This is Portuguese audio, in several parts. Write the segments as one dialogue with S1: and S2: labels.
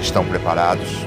S1: Estão preparados?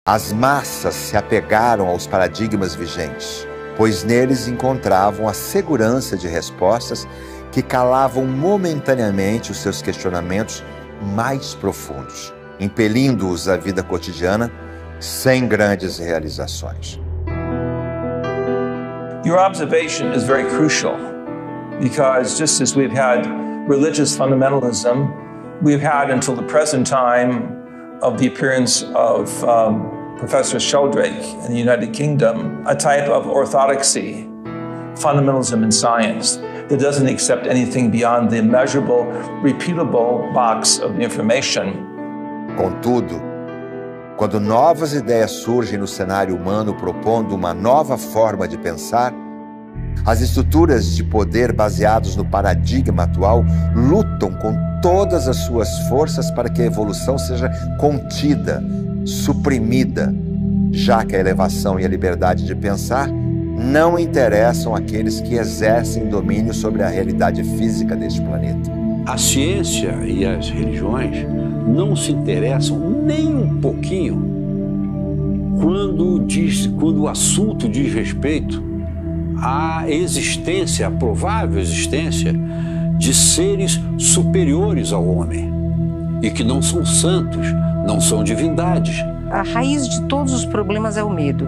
S1: As massas se apegaram aos paradigmas vigentes, pois neles encontravam a segurança de respostas que calavam momentaneamente os seus questionamentos mais profundos, impelindo-os à vida cotidiana sem grandes realizações.
S2: Your observation is very crucial because just as we've had religious fundamentalism, we've had until the present time of the appearance of Professor Sheldrake in the United Kingdom, a type of orthodoxy, fundamentalism in science, that doesn't accept anything beyond the measurable, repeatable box of information.
S1: Contudo, quando novas ideias surgem no cenário humano propondo uma nova forma de pensar, as estruturas de poder baseadas no paradigma atual lutam com todas as suas forças para que a evolução seja contida, suprimida, já que a elevação e a liberdade de pensar não interessam àqueles que exercem domínio sobre a realidade física deste planeta.
S3: A ciência e as religiões não se interessam nem um pouquinho quando o assunto diz respeito à existência, à provável existência de seres superiores ao homem e que não são santos, não são divindades.
S4: A raiz de todos os problemas é o medo.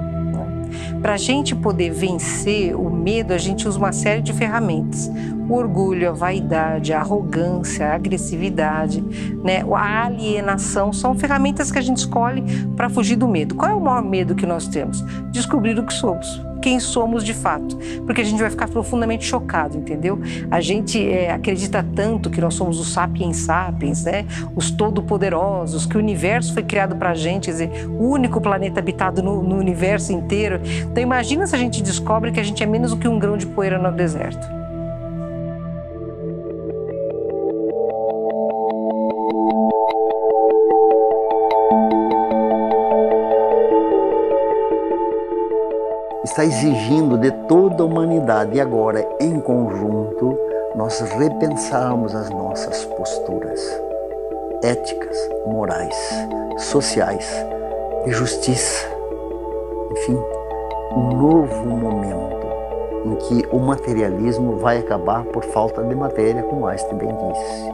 S4: Para a gente poder vencer o medo, a gente usa uma série de ferramentas. O orgulho, a vaidade, a arrogância, a agressividade, né? A alienação, são ferramentas que a gente escolhe para fugir do medo. Qual é o maior medo que nós temos? Descobrir o que somos, quem somos de fato, porque a gente vai ficar profundamente chocado, entendeu? A gente acredita tanto que nós somos os sapiens sapiens, né? Os todo-poderosos, que o universo foi criado para a gente, quer dizer, o único planeta habitado no universo inteiro. Então imagina se a gente descobre que a gente é menos do que um grão de poeira no deserto.
S5: Está exigindo de toda a humanidade, e agora, em conjunto, nós repensarmos as nossas posturas éticas, morais, sociais, de justiça. Enfim, um novo momento em que o materialismo vai acabar por falta de matéria, como Einstein bem disse.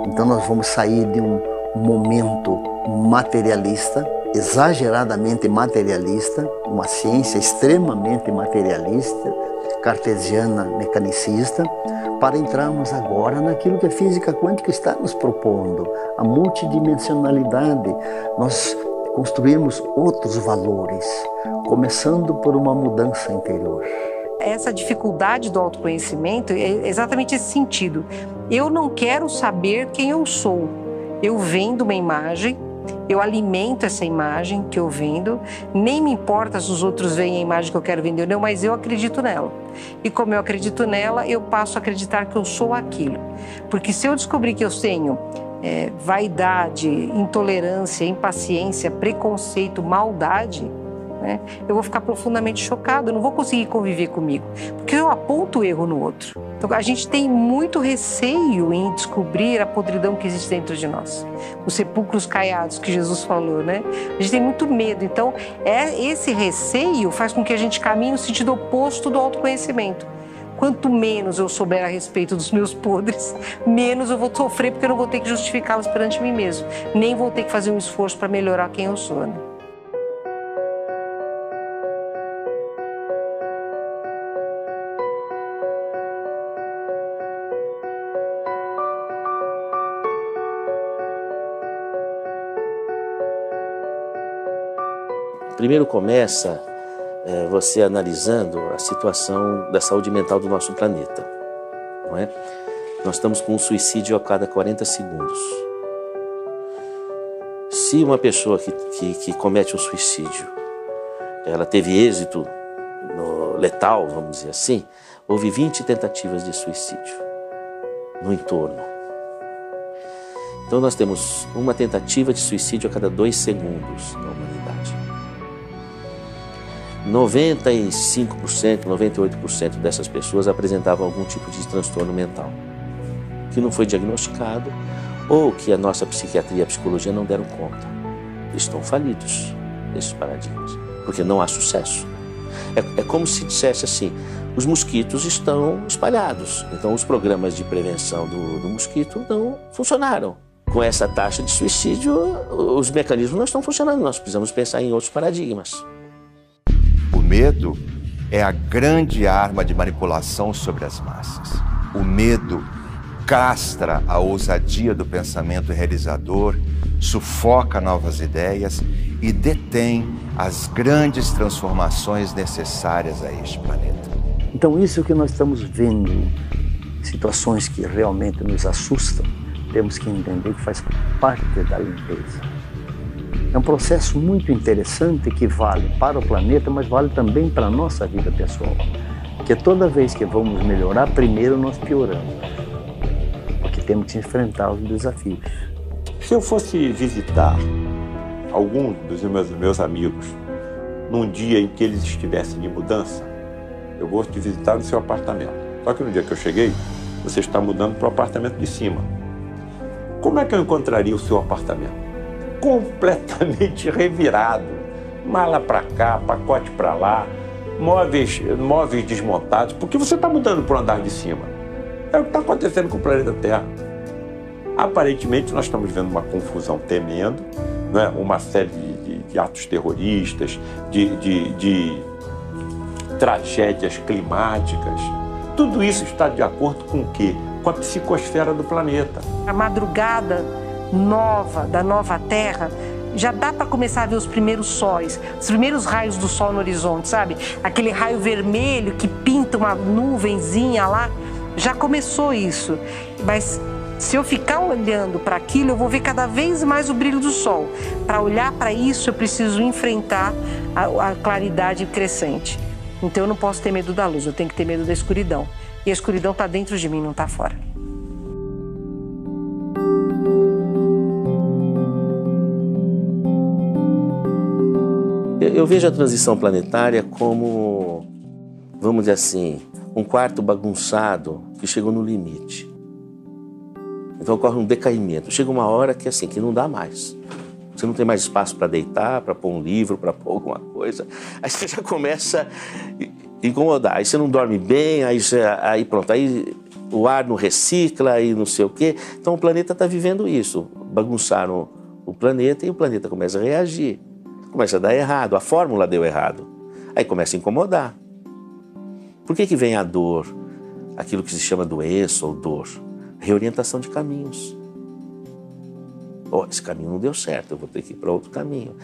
S5: Então nós vamos sair de um momento materialista, exageradamente materialista, uma ciência extremamente materialista, cartesiana, mecanicista, para entrarmos agora naquilo que a física quântica está nos propondo, a multidimensionalidade, nós construirmos outros valores, começando por uma mudança interior.
S4: Essa dificuldade do autoconhecimento é exatamente esse sentido. Eu não quero saber quem eu sou. Eu vendo uma imagem, eu alimento essa imagem que eu vendo, nem me importa se os outros veem a imagem que eu quero vender ou não, mas eu acredito nela. E como eu acredito nela, eu passo a acreditar que eu sou aquilo. Porque se eu descobrir que eu tenho vaidade, intolerância, impaciência, preconceito, maldade, né, eu vou ficar profundamente chocado, eu não vou conseguir conviver comigo, porque eu aponto o erro no outro. Então, a gente tem muito receio em descobrir a podridão que existe dentro de nós. Os sepulcros caiados que Jesus falou, né? A gente tem muito medo. Então, esse receio faz com que a gente caminhe no sentido oposto do autoconhecimento. Quanto menos eu souber a respeito dos meus podres, menos eu vou sofrer, porque eu não vou ter que justificá-los perante mim mesmo. Nem vou ter que fazer um esforço para melhorar quem eu sou, né?
S6: Primeiro começa você analisando a situação da saúde mental do nosso planeta, não é? Nós estamos com um suicídio a cada 40 segundos. Se uma pessoa que comete um suicídio, ela teve êxito letal, vamos dizer assim, houve 20 tentativas de suicídio no entorno. Então nós temos uma tentativa de suicídio a cada 2 segundos na humanidade. 95%, 98% dessas pessoas apresentavam algum tipo de transtorno mental, que não foi diagnosticado ou que a nossa psiquiatria e a psicologia não deram conta. Eles estão falidos, esses paradigmas, porque não há sucesso. É como se dissesse assim, os mosquitos estão espalhados, então os programas de prevenção do mosquito não funcionaram. Com essa taxa de suicídio, os mecanismos não estão funcionando, nós precisamos pensar em outros paradigmas.
S1: O medo é a grande arma de manipulação sobre as massas. O medo castra a ousadia do pensamento realizador, sufoca novas ideias e detém as grandes transformações necessárias a este planeta.
S5: Então isso que nós estamos vendo, situações que realmente nos assustam, temos que entender que faz parte da limpeza. É um processo muito interessante que vale para o planeta, mas vale também para a nossa vida pessoal. Porque toda vez que vamos melhorar, primeiro nós pioramos. Porque temos que enfrentar os desafios.
S7: Se eu fosse visitar algum dos meus amigos num dia em que eles estivessem de mudança, eu gosto de visitar o seu apartamento. Só que no dia que eu cheguei, você está mudando para o apartamento de cima. Como é que eu encontraria o seu apartamento? Completamente revirado, mala para cá, pacote para lá, móveis desmontados, porque você está mudando para o andar de cima. É o que está acontecendo com o planeta Terra. Aparentemente nós estamos vendo uma confusão tremenda, né? Uma série de atos terroristas, de tragédias climáticas. Tudo isso está de acordo com o quê? Com a psicosfera do planeta.
S4: A madrugada nova, da nova Terra, já dá para começar a ver os primeiros sóis, os primeiros raios do sol no horizonte, sabe? Aquele raio vermelho que pinta uma nuvenzinha lá, já começou isso. Mas se eu ficar olhando para aquilo, eu vou ver cada vez mais o brilho do sol. Para olhar para isso, eu preciso enfrentar a claridade crescente. Então eu não posso ter medo da luz, eu tenho que ter medo da escuridão. E a escuridão está dentro de mim, não está fora.
S6: Eu vejo a transição planetária como, vamos dizer assim, um quarto bagunçado que chegou no limite. Então ocorre um decaimento. Chega uma hora que assim, que não dá mais. Você não tem mais espaço para deitar, para pôr um livro, para pôr alguma coisa. Aí você já começa a incomodar. Aí você não dorme bem, aí pronto. Aí o ar não recicla, aí não sei o quê. Então o planeta está vivendo isso. Bagunçaram o planeta e o planeta começa a reagir. Começa a dar errado, a fórmula deu errado. Aí começa a incomodar. Por que vem a dor? Aquilo que se chama doença ou dor. Reorientação de caminhos. Oh, esse caminho não deu certo, eu vou ter que ir para outro caminho.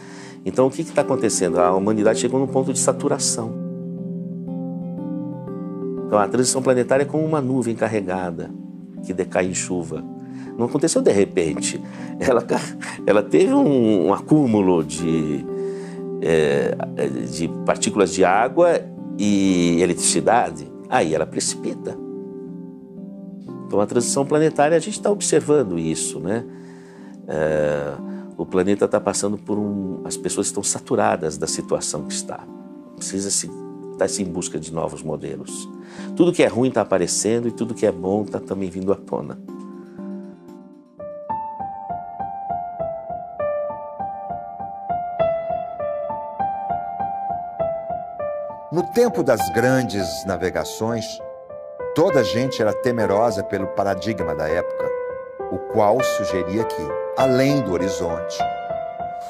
S6: Então o que está acontecendo? A humanidade chegou num ponto de saturação. Então a transição planetária é como uma nuvem carregada que decai em chuva. Não aconteceu de repente. Ela teve um acúmulo de partículas de água e eletricidade. Aí ela precipita. Então a transição planetária, a gente está observando isso, né? O planeta está passando por as pessoas estão saturadas da situação que está. Precisa-se estar em busca de novos modelos. Tudo que é ruim está aparecendo e tudo que é bom está também vindo à tona.
S1: No tempo das grandes navegações, toda a gente era temerosa pelo paradigma da época, o qual sugeria que, além do horizonte,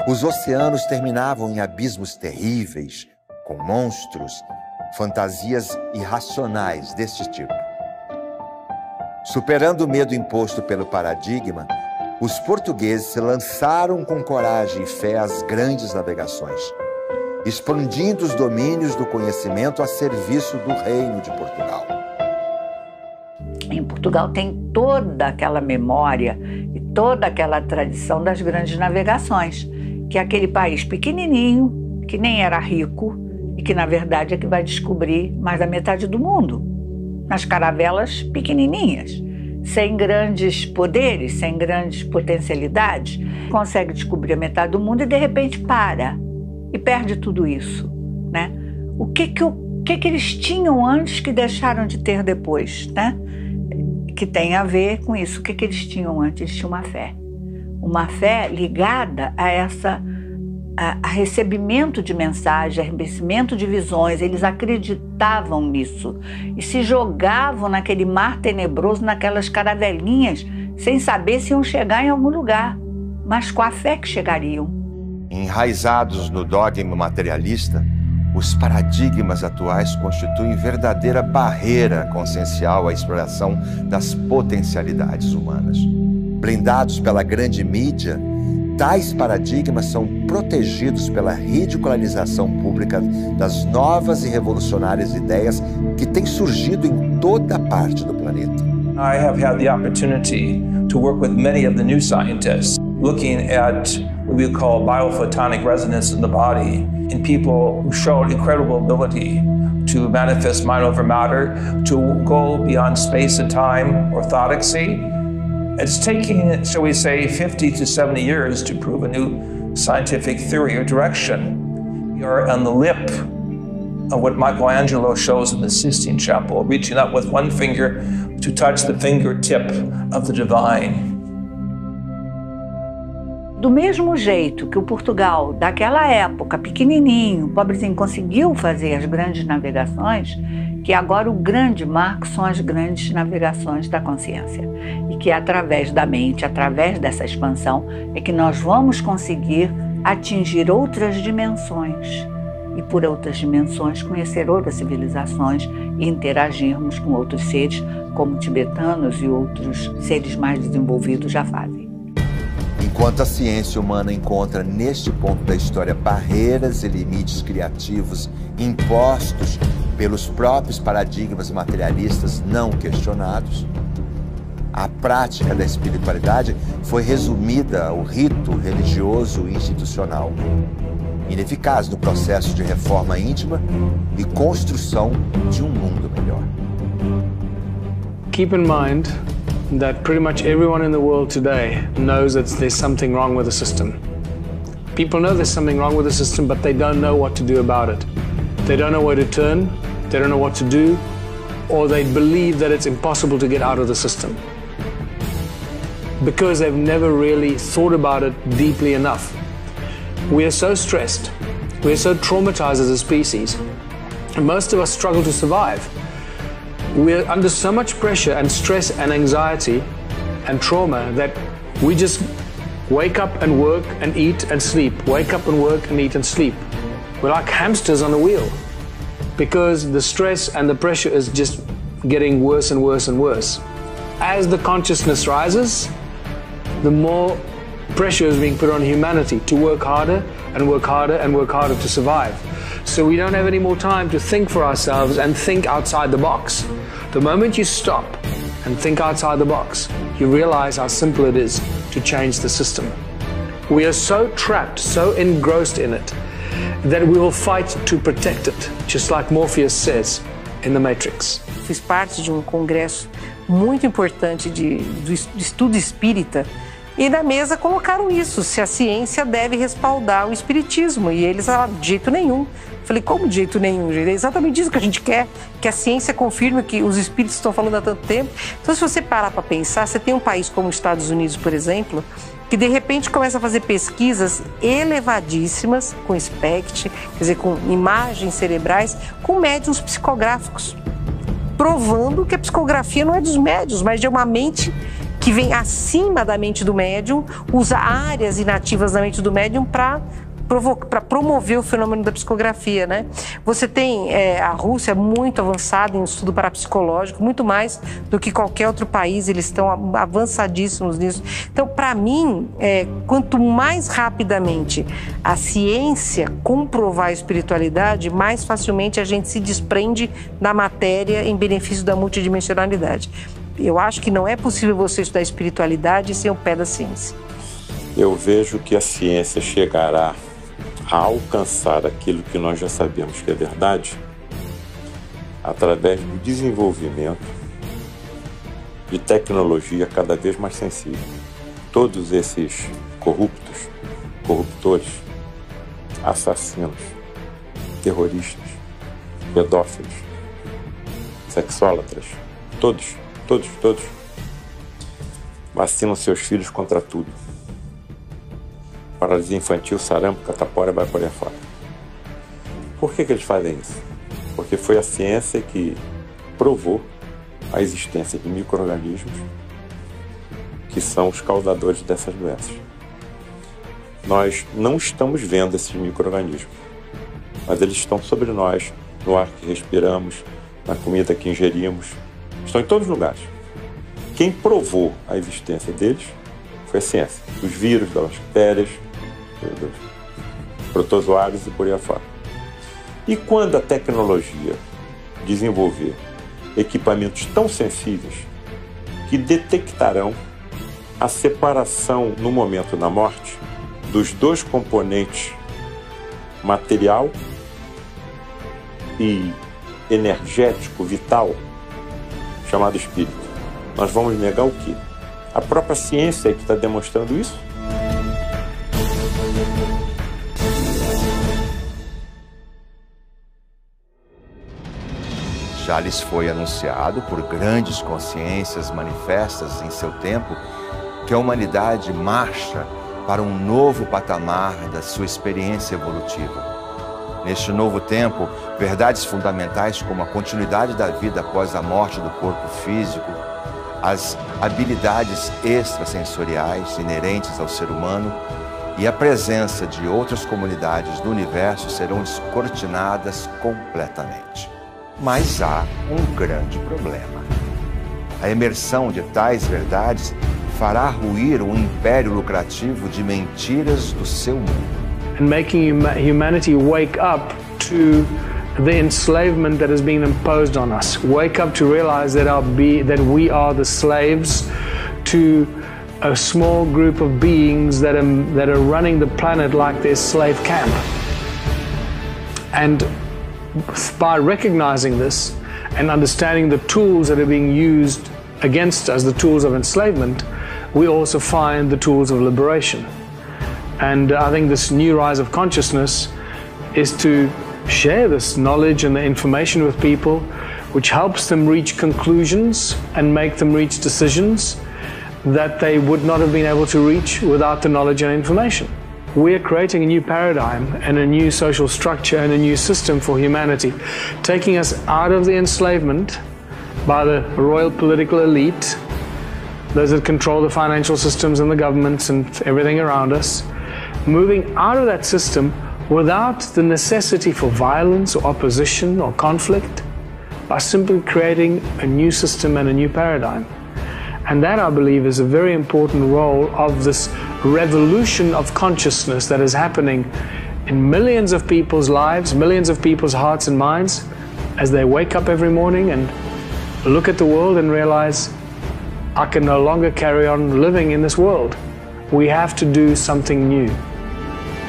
S1: os oceanos terminavam em abismos terríveis, com monstros, fantasias irracionais deste tipo. Superando o medo imposto pelo paradigma, os portugueses se lançaram com coragem e fé às grandes navegações, expandindo os domínios do conhecimento a serviço do Reino de Portugal.
S8: Em Portugal tem toda aquela memória e toda aquela tradição das grandes navegações, que é aquele país pequenininho, que nem era rico e que, na verdade, é que vai descobrir mais da metade do mundo, nas caravelas pequenininhas, sem grandes poderes, sem grandes potencialidades, consegue descobrir a metade do mundo e, de repente, para e perde tudo isso, né? O que eles tinham antes que deixaram de ter depois, né? Que tem a ver com isso. O que eles tinham antes? Eles tinham uma fé ligada a recebimento de mensagens, a recebimento de visões. Eles acreditavam nisso e se jogavam naquele mar tenebroso, naquelas caravelinhas, sem saber se iam chegar em algum lugar, mas com a fé que chegariam.
S1: Enraizados no dogma materialista, os paradigmas atuais constituem verdadeira barreira consciencial à exploração das potencialidades humanas. Blindados pela grande mídia, tais paradigmas são protegidos pela ridicularização pública das novas e revolucionárias ideias que têm surgido em toda parte do planeta.
S2: I have had the opportunity to work with many of the new scientists looking at what we call biophotonic resonance in the body in people who showed incredible ability to manifest mind over matter, to go beyond space and time, orthodoxy. It's taking, shall we say, 50 to 70 years to prove a new scientific theory or direction. We are on the lip of what Michelangelo shows in the Sistine Chapel, reaching up with one finger to touch the fingertip of the divine.
S8: Do mesmo jeito que o Portugal, daquela época, pequenininho, pobrezinho, conseguiu fazer as grandes navegações, que agora o grande marco são as grandes navegações da consciência. E que através da mente, através dessa expansão, é que nós vamos conseguir atingir outras dimensões. E por outras dimensões, conhecer outras civilizações e interagirmos com outros seres, como tibetanos e outros seres mais desenvolvidos já fazem.
S1: Enquanto a ciência humana encontra neste ponto da história barreiras e limites criativos impostos pelos próprios paradigmas materialistas não questionados, a prática da espiritualidade foi resumida ao rito religioso e institucional, ineficaz no processo de reforma íntima e construção de um mundo melhor.
S9: Keep in mind that pretty much everyone in the world today knows that there's something wrong with the system. People know there's something wrong with the system, but they don't know what to do about it. They don't know where to turn, they don't know what to do, or they believe that it's impossible to get out of the system, because they've never really thought about it deeply enough. We are so stressed, we are so traumatized as a species, and most of us struggle to survive. We're under so much pressure and stress and anxiety and trauma that we just wake up and work and eat and sleep, wake up and work and eat and sleep. We're like hamsters on a wheel because the stress and the pressure is just getting worse and worse and worse. As the consciousness rises, the more pressure is being put on humanity to work harder and work harder and work harder to survive. So we don't have any more time to think for ourselves and think outside the box. The moment you stop and think outside the box, you realize how simple it is to change the system. We are so trapped, so engrossed in it, that we will fight to protect it, just like Morpheus says in The Matrix.
S4: Fiz parte de um congresso muito importante de estudo espírita, e na mesa colocaram isso, se a ciência deve respaldar o espiritismo, e eles falaram, de jeito nenhum. Falei, como de jeito nenhum? É exatamente isso que a gente quer, que a ciência confirme que os espíritos estão falando há tanto tempo. Então, se você parar para pensar, você tem um país como os Estados Unidos, por exemplo, que de repente começa a fazer pesquisas elevadíssimas com SPECT, quer dizer, com imagens cerebrais, com médiuns psicográficos, provando que a psicografia não é dos médiuns, mas de uma mente que vem acima da mente do médium, usa áreas inativas da mente do médium para promover o fenômeno da psicografia, né? Você tem a Rússia muito avançada em estudo parapsicológico, muito mais do que qualquer outro país, eles estão avançadíssimos nisso. Então, para mim, quanto mais rapidamente a ciência comprovar a espiritualidade, mais facilmente a gente se desprende da matéria em benefício da multidimensionalidade. Eu acho que não é possível você estudar espiritualidade sem o pé da ciência.
S7: Eu vejo que a ciência chegará a alcançar aquilo que nós já sabemos que é verdade através do desenvolvimento de tecnologia cada vez mais sensível. Todos esses corruptores, assassinos, terroristas, pedófilos, sexólatras, todos vacinam seus filhos contra tudo. Paralisia infantil, sarampo, catapora, vai por aí fora. Por que eles fazem isso? Porque foi a ciência que provou a existência de micro-organismos que são os causadores dessas doenças. Nós não estamos vendo esses micro-organismos, mas eles estão sobre nós, no ar que respiramos, na comida que ingerimos, estão em todos os lugares. Quem provou a existência deles foi a ciência, dos vírus, das bactérias, dos protozoários e por aí afora. E quando a tecnologia desenvolver equipamentos tão sensíveis que detectarão a separação no momento da morte dos dois componentes material e energético, vital, chamado espírito, nós vamos negar o quê? A própria ciência é que está demonstrando isso?
S1: Já lhes foi anunciado por grandes consciências manifestas em seu tempo que a humanidade marcha para um novo patamar da sua experiência evolutiva. Neste novo tempo, verdades fundamentais como a continuidade da vida após a morte do corpo físico, as habilidades extrasensoriais inerentes ao ser humano e a presença de outras comunidades do universo serão descortinadas completamente. Mas há um grande problema. A imersão de tais verdades fará ruir um império lucrativo de mentiras do seu mundo.
S9: And making humanity wake up to the enslavement that has been imposed on us. Wake up to realize that we are the slaves to a small group of beings that are running the planet like their slave camp. And by recognizing this and understanding the tools that are being used against us, the tools of enslavement, we also find the tools of liberation. And I think this new rise of consciousness is to share this knowledge and the information with people, which helps them reach conclusions and make them reach decisions that they would not have been able to reach without the knowledge and information. We're creating a new paradigm and a new social structure and a new system for humanity, taking us out of the enslavement by the royal political elite, those that control the financial systems and the governments and everything around us, moving out of that system without the necessity for violence or opposition or conflict, by simply creating a new system and a new paradigm. And that, I believe, is a very important role of this revolution of consciousness that is happening in millions of people's lives, millions of people's hearts and minds, as they wake up every morning and look at the world and realize, I can no longer carry on living in this world. We have to do something new.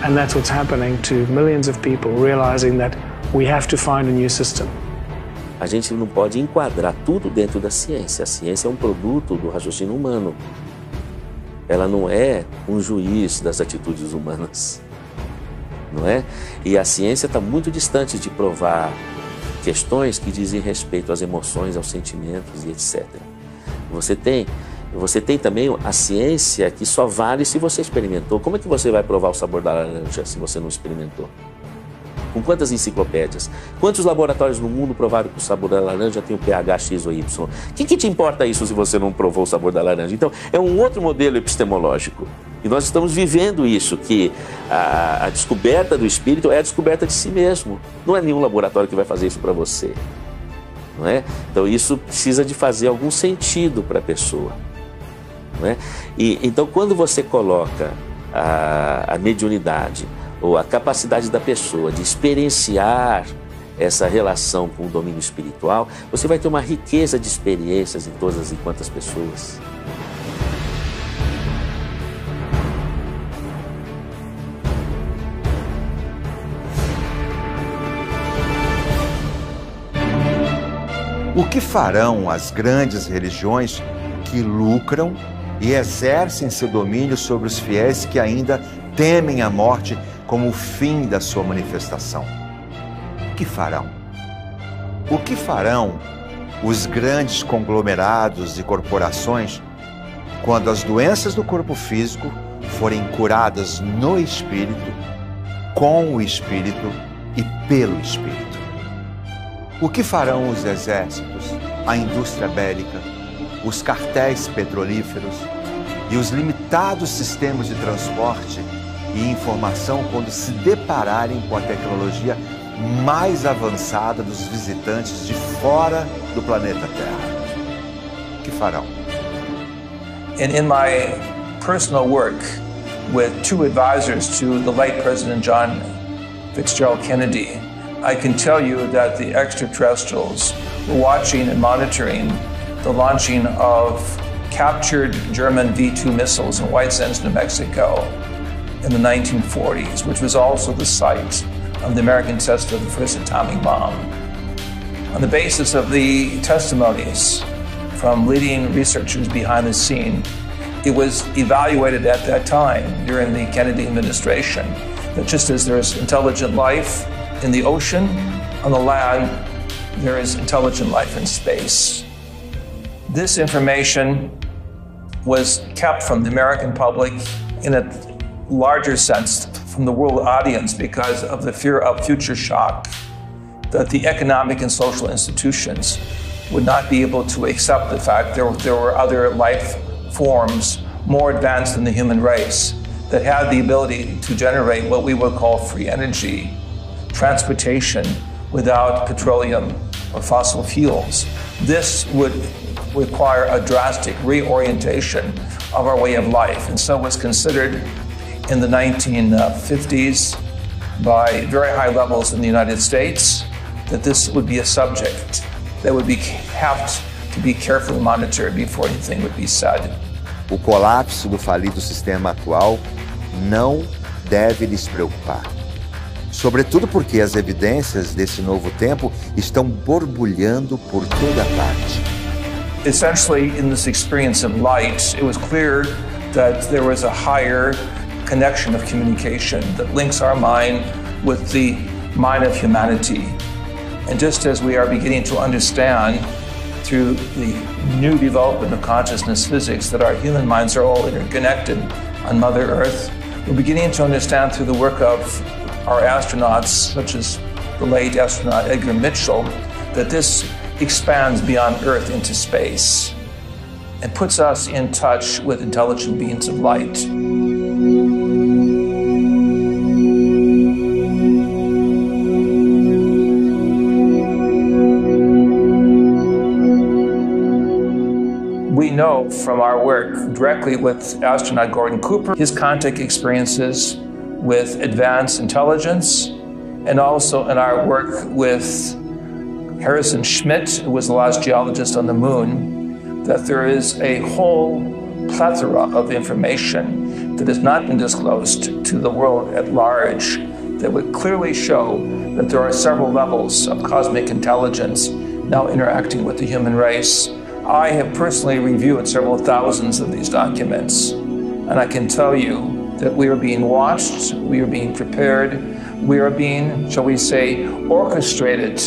S9: And that's what's happening to millions of people, realizing that we have to find a new system.
S6: A gente não pode enquadrar tudo dentro da ciência. A ciência é um produto do raciocínio humano. Ela não é um juiz das atitudes humanas, não é? E a ciência está muito distante de provar questões que dizem respeito às emoções, aos sentimentos e etc. Você tem também a ciência que só vale se você experimentou. Como é que você vai provar o sabor da laranja se você não experimentou? Com quantas enciclopédias? Quantos laboratórios no mundo provaram que o sabor da laranja tem o pH X ou Y? O que te importa isso se você não provou o sabor da laranja? Então, é um outro modelo epistemológico. E nós estamos vivendo isso, que a descoberta do espírito é a descoberta de si mesmo. Não é nenhum laboratório que vai fazer isso para você. Não é? Então, isso precisa de fazer algum sentido para a pessoa. Não é? E, então, quando você coloca a mediunidade, ou a capacidade da pessoa de experienciar essa relação com o domínio espiritual, você vai ter uma riqueza de experiências em todas e quantas pessoas.
S1: O que farão as grandes religiões que lucram e exercem seu domínio sobre os fiéis que ainda temem a morte como o fim da sua manifestação? O que farão? O que farão os grandes conglomerados e corporações quando as doenças do corpo físico forem curadas no espírito, com o espírito e pelo espírito? O que farão os exércitos, a indústria bélica, os cartéis petrolíferos e os limitados sistemas de transporte e informação quando se depararem com a tecnologia mais avançada dos visitantes de fora do planeta Terra? O que farão?
S2: In my personal work with two advisors to the late President John Fitzgerald Kennedy, I can tell you that the extraterrestrials were watching and monitoring the launching of captured German V-2 missiles in White Sands, New Mexico in the 1940s, which was also the site of the American test of the first atomic bomb. On the basis of the testimonies from leading researchers behind the scene, it was evaluated at that time during the Kennedy administration that just as there is intelligent life in the ocean, on the land, there is intelligent life in space. This information was kept from the American public in a larger sense from the world audience because of the fear of future shock, that the economic and social institutions would not be able to accept the fact there were other life forms more advanced than the human race that had the ability to generate what we would call free energy, transportation without petroleum or fossil fuels. This would require a drastic reorientation of our way of life, and so was considered in the 1950s by very high levels in the United States that this would be a subject that would have to be carefully monitored before anything would be said.
S1: O colapso do falido sistema atual não deve lhes preocupar. Sobretudo porque as evidências desse novo tempo estão borbulhando por toda parte.
S2: Essentially, in this experience of light, it was clear that there was a higher connection of communication that links our mind with the mind of humanity. And just as we are beginning to understand through the new development of consciousness physics that our human minds are all interconnected on Mother Earth, we're beginning to understand through the work of our astronauts, such as the late astronaut Edgar Mitchell, that this expands beyond Earth into space and puts us in touch with intelligent beings of light. We know from our work directly with astronaut Gordon Cooper, his contact experiences with advanced intelligence, and also in our work with Harrison Schmitt, who was the last geologist on the moon, that there is a whole plethora of information that has not been disclosed to the world at large that would clearly show that there are several levels of cosmic intelligence now interacting with the human race. I have personally reviewed several thousands of these documents, and I can tell you that we are being watched, we are being prepared, we are being, shall we say, orchestrated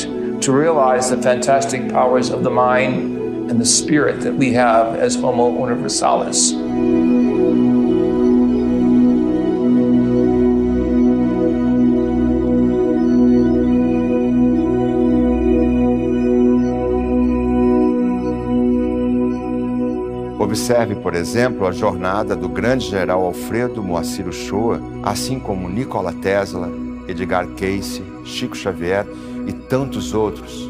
S2: to realize the fantastic powers of the mind and the spirit that we have as Homo Universalis.
S1: Observe, por exemplo, a jornada do grande general Alfredo Moacir Uchoa, assim como Nikola Tesla, Edgar Cayce, Chico Xavier e tantos outros,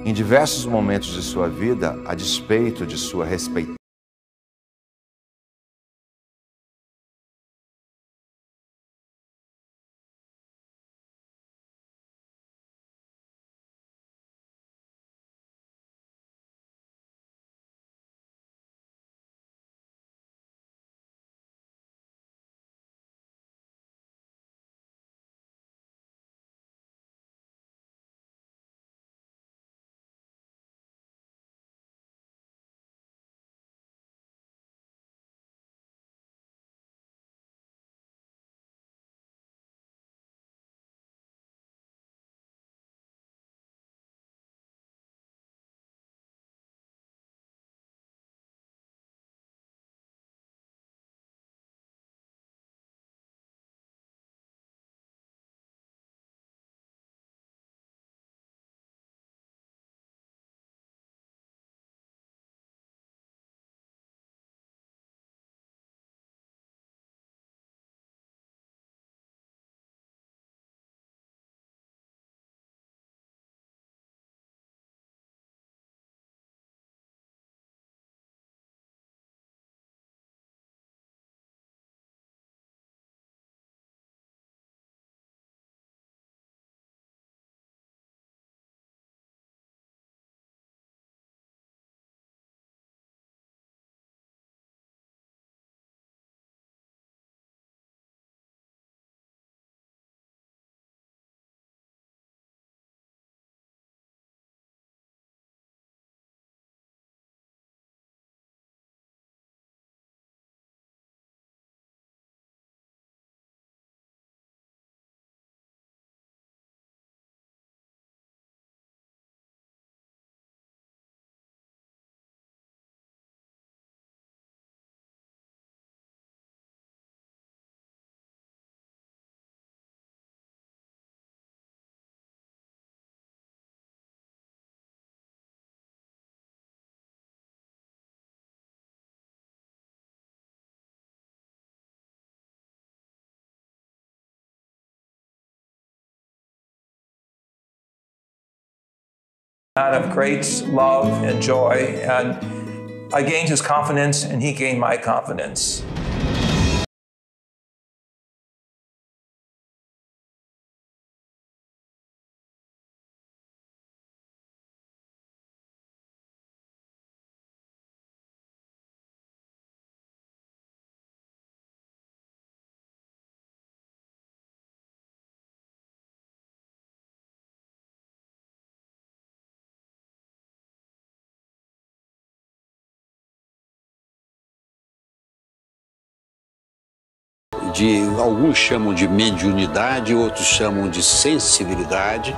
S1: em diversos momentos de sua vida, a despeito de sua respeitada
S2: of great love and joy, and I gained his confidence and he gained my confidence.
S3: Alguns chamam de mediunidade, outros chamam de sensibilidade,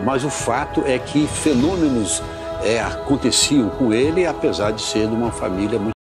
S3: mas o fato é que fenômenos aconteciam com ele, apesar de ser de uma família muito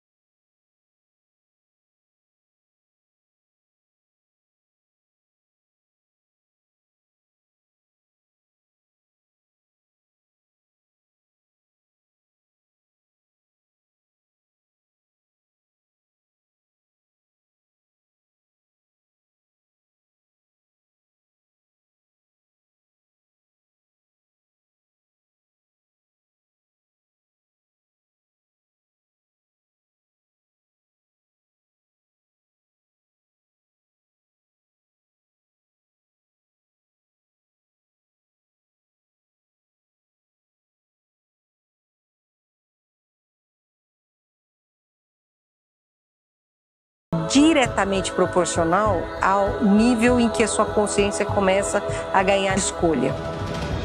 S4: diretamente proporcional ao nível em que a sua consciência começa a ganhar escolha,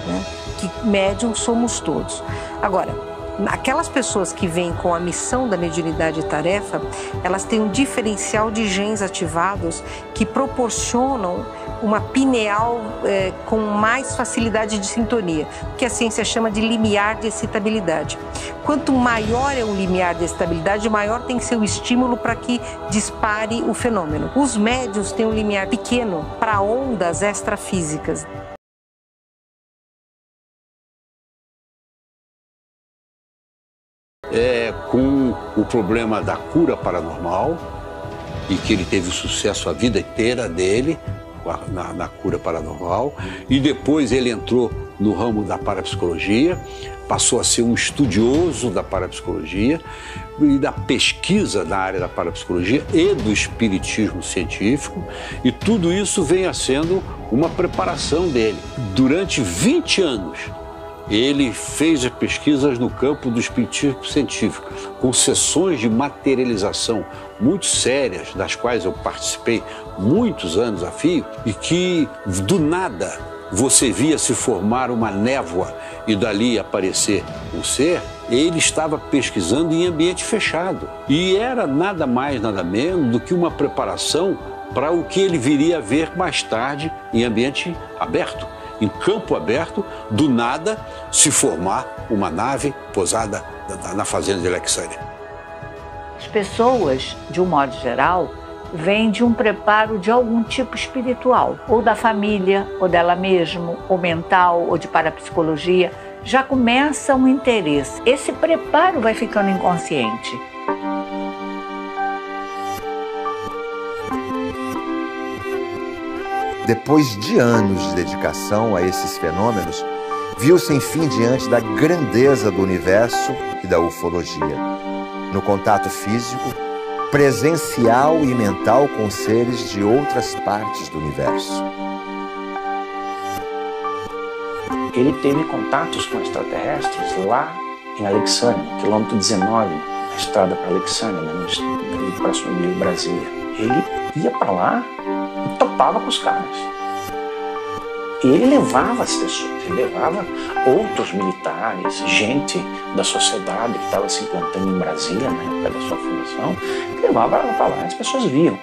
S4: né? Que médium somos todos. Agora, aquelas pessoas que vêm com a missão da mediunidade e tarefa, elas têm um diferencial de genes ativados que proporcionam uma pineal com mais facilidade de sintonia, que a ciência chama de limiar de excitabilidade. Quanto maior é o limiar de excitabilidade, maior tem que ser o estímulo para que dispare o fenômeno. Os médiuns têm um limiar pequeno para ondas extrafísicas.
S3: Com o problema da cura paranormal, e que ele teve sucesso a vida inteira dele na cura paranormal, e depois ele entrou no ramo da parapsicologia, passou a ser um estudioso da parapsicologia e da pesquisa na área da parapsicologia e do espiritismo científico, e tudo isso vem sendo uma preparação dele. Durante 20 anos, ele fez as pesquisas no campo do espiritismo científico, com sessões de materialização muito sérias, das quais eu participei muitos anos a fio, e que do nada você via se formar uma névoa e dali aparecer um ser. Ele estava pesquisando em ambiente fechado. E era nada mais, nada menos do que uma preparação para o que ele viria a ver mais tarde em ambiente aberto. Em campo aberto, do nada, se formar uma nave pousada na fazenda de Alexandria.
S8: As pessoas, de um modo geral, vêm de um preparo de algum tipo espiritual, ou da família, ou dela mesma, ou mental, ou de parapsicologia. Já começa um interesse. Esse preparo vai ficando inconsciente.
S1: Depois de anos de dedicação a esses fenômenos, viu-se enfim diante da grandeza do universo e da ufologia, no contato físico, presencial e mental com seres de outras partes do universo.
S10: Ele teve contatos com extraterrestres lá em Alexandria, no quilômetro 19, na estrada para Alexandria, ali próximo de Brasília. Ele ia para lá e topava com os caras. E ele levava as pessoas, ele levava outros militares, gente da sociedade que estava se implantando em Brasília na época da sua fundação, ele levava para lá, as pessoas viam.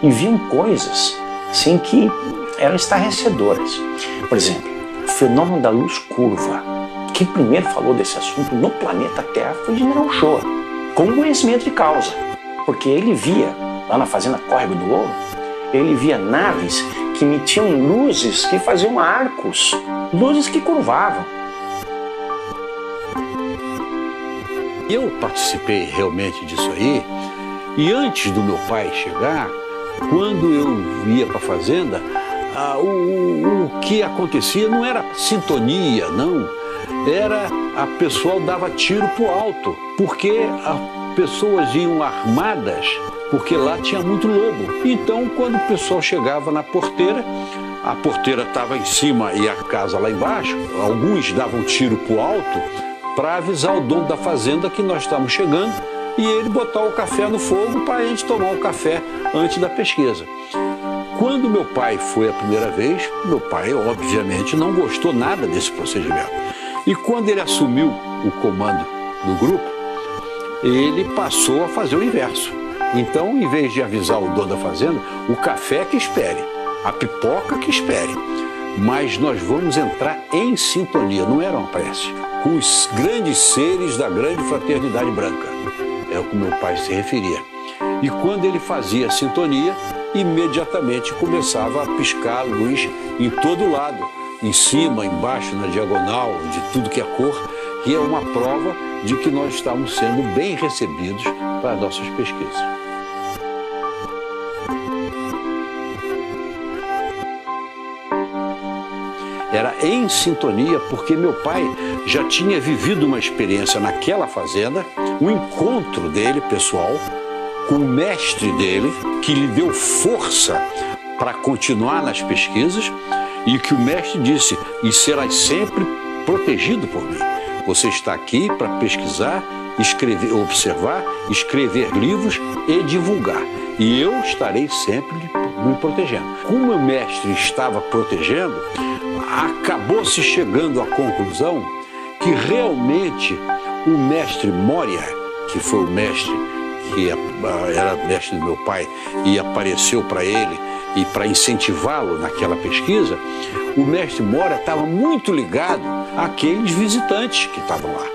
S10: E viam coisas assim que eram estarrecedoras. Por exemplo, o fenômeno da luz curva. Quem primeiro falou desse assunto no planeta Terra foi o General Ochoa, com conhecimento de causa, porque ele via, lá na fazenda Córrego do Ouro, ele via naves que emitiam luzes que faziam arcos, luzes que curvavam.
S3: Eu participei realmente disso aí, e antes do meu pai chegar, quando eu ia para a fazenda, o que acontecia não era sintonia, não. Era a pessoa dava tiro pro alto, porque as pessoas iam armadas, porque lá tinha muito lobo. Então, quando o pessoal chegava na porteira, a porteira estava em cima e a casa lá embaixo, alguns davam tiro pro alto para avisar o dono da fazenda que nós estávamos chegando e ele botar o café no fogo para a gente tomar o café antes da pesquisa. Quando meu pai foi a primeira vez, meu pai, obviamente, não gostou nada desse procedimento. E quando ele assumiu o comando do grupo, ele passou a fazer o inverso. Então, em vez de avisar o dono da fazenda, o café que espere, a pipoca que espere. Mas nós vamos entrar em sintonia, não era uma prece, com os grandes seres da grande fraternidade branca. É o que meu pai se referia. E quando ele fazia a sintonia, imediatamente começava a piscar a luz em todo lado, em cima, embaixo, na diagonal, de tudo que é cor, que é uma prova de que nós estamos sendo bem recebidos para as nossas pesquisas. Era em sintonia porque meu pai já tinha vivido uma experiência naquela fazenda, um encontro dele, pessoal, com o mestre dele, que lhe deu força para continuar nas pesquisas e que o mestre disse, e serás sempre protegido por mim. Você está aqui para pesquisar, escrever, observar, escrever livros e divulgar. e eu estarei sempre me protegendo. Como o mestre estava protegendo, acabou-se chegando à conclusão que realmente o mestre Moria, que foi o mestre que era mestre do meu pai e apareceu para ele e para incentivá-lo naquela pesquisa, o mestre Moria estava muito ligado àqueles visitantes que estavam lá.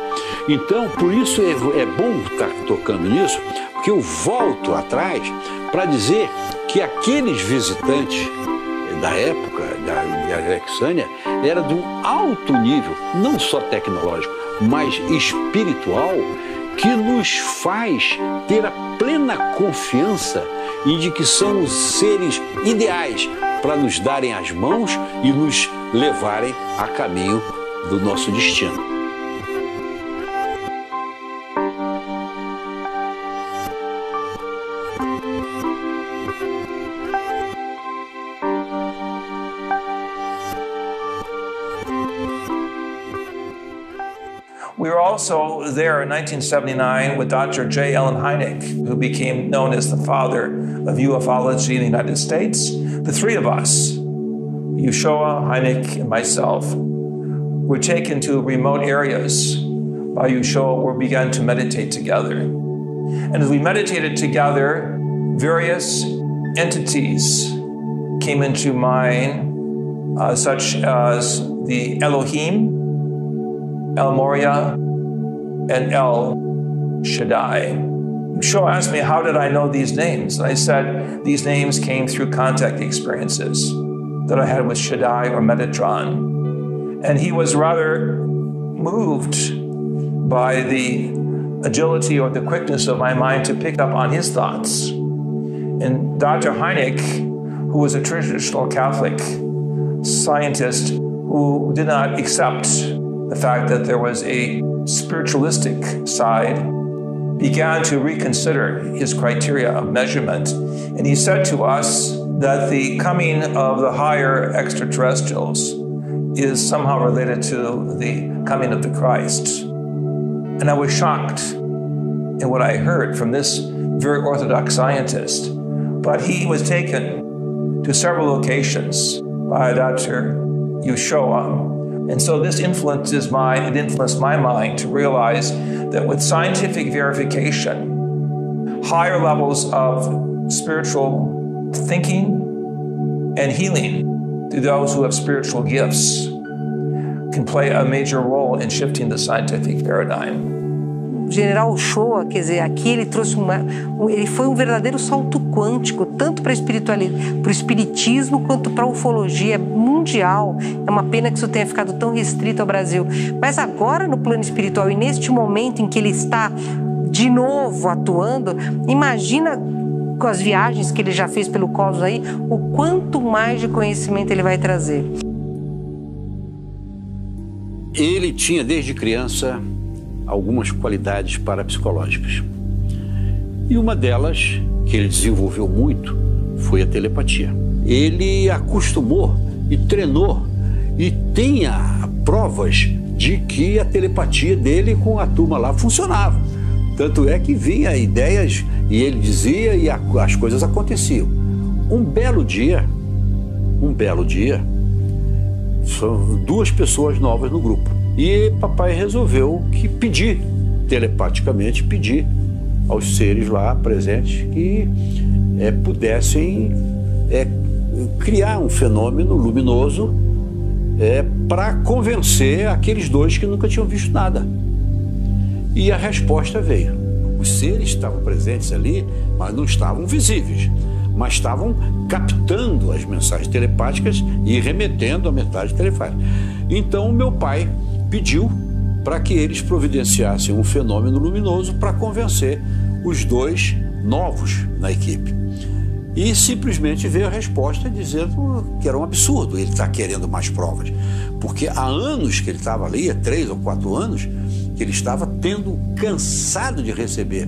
S3: Então, por isso é bom estar tocando nisso, porque eu volto atrás para dizer que aqueles visitantes da época da Alexânia era de um alto nível, não só tecnológico, mas espiritual, que nos faz ter a plena confiança em de que são os seres ideais para nos darem as mãos e nos levarem a caminho do nosso destino.
S2: We were also there in 1979 with Dr. J. Allen Hynek, who became known as the father of ufology in the United States. The three of us, Yeshua, Hynek, and myself, were taken to remote areas by Yeshua where we began to meditate together. And as we meditated together, various entities came into mind, such as the Elohim, El Moria, and El Shaddai. Yeshua asked me, how did I know these names? And I said, these names came through contact experiences that I had with Shaddai or Metatron. And he was rather moved by the agility or the quickness of my mind to pick up on his thoughts. And Dr. Hynek, who was a traditional Catholic scientist who did not accept the fact that there was a spiritualistic side, began to reconsider his criteria of measurement. And he said to us that the coming of the higher extraterrestrials is somehow related to the coming of the Christ. And I was shocked in what I heard from this very orthodox scientist. But he was taken to several locations by Dr. Yeshua. And so this influenced my mind to realize that with scientific verification, higher levels of spiritual thinking and healing through those who have spiritual gifts can play a major role in shifting the scientific paradigm.
S4: General Ochoa, quer dizer, aqui ele trouxe ele foi um verdadeiro salto quântico, tanto para o espiritismo quanto para a ufologia mundial. É uma pena que isso tenha ficado tão restrito ao Brasil. Mas agora, no plano espiritual, e neste momento em que ele está de novo atuando, imagina com as viagens que ele já fez pelo cosmos aí, o quanto mais de conhecimento ele vai trazer.
S3: Ele tinha, desde criança, algumas qualidades parapsicológicas. E uma delas, que ele desenvolveu muito, foi a telepatia. Ele acostumou e treinou e tem provas de que a telepatia dele com a turma lá funcionava. Tanto é que vinha ideias e ele dizia e as coisas aconteciam. Um belo dia, são duas pessoas novas no grupo. E papai resolveu telepaticamente pedir aos seres lá presentes que pudessem criar um fenômeno luminoso para convencer aqueles dois que nunca tinham visto nada. E a resposta veio. Os seres estavam presentes ali, mas não estavam visíveis, mas estavam captando as mensagens telepáticas e remetendo a mensagem telepática. Então meu pai pediu para que eles providenciassem um fenômeno luminoso para convencer os dois novos na equipe. E simplesmente veio a resposta dizendo que era um absurdo ele estar querendo mais provas. Porque há anos que ele estava ali, há 3 ou 4 anos, que ele estava cansado de receber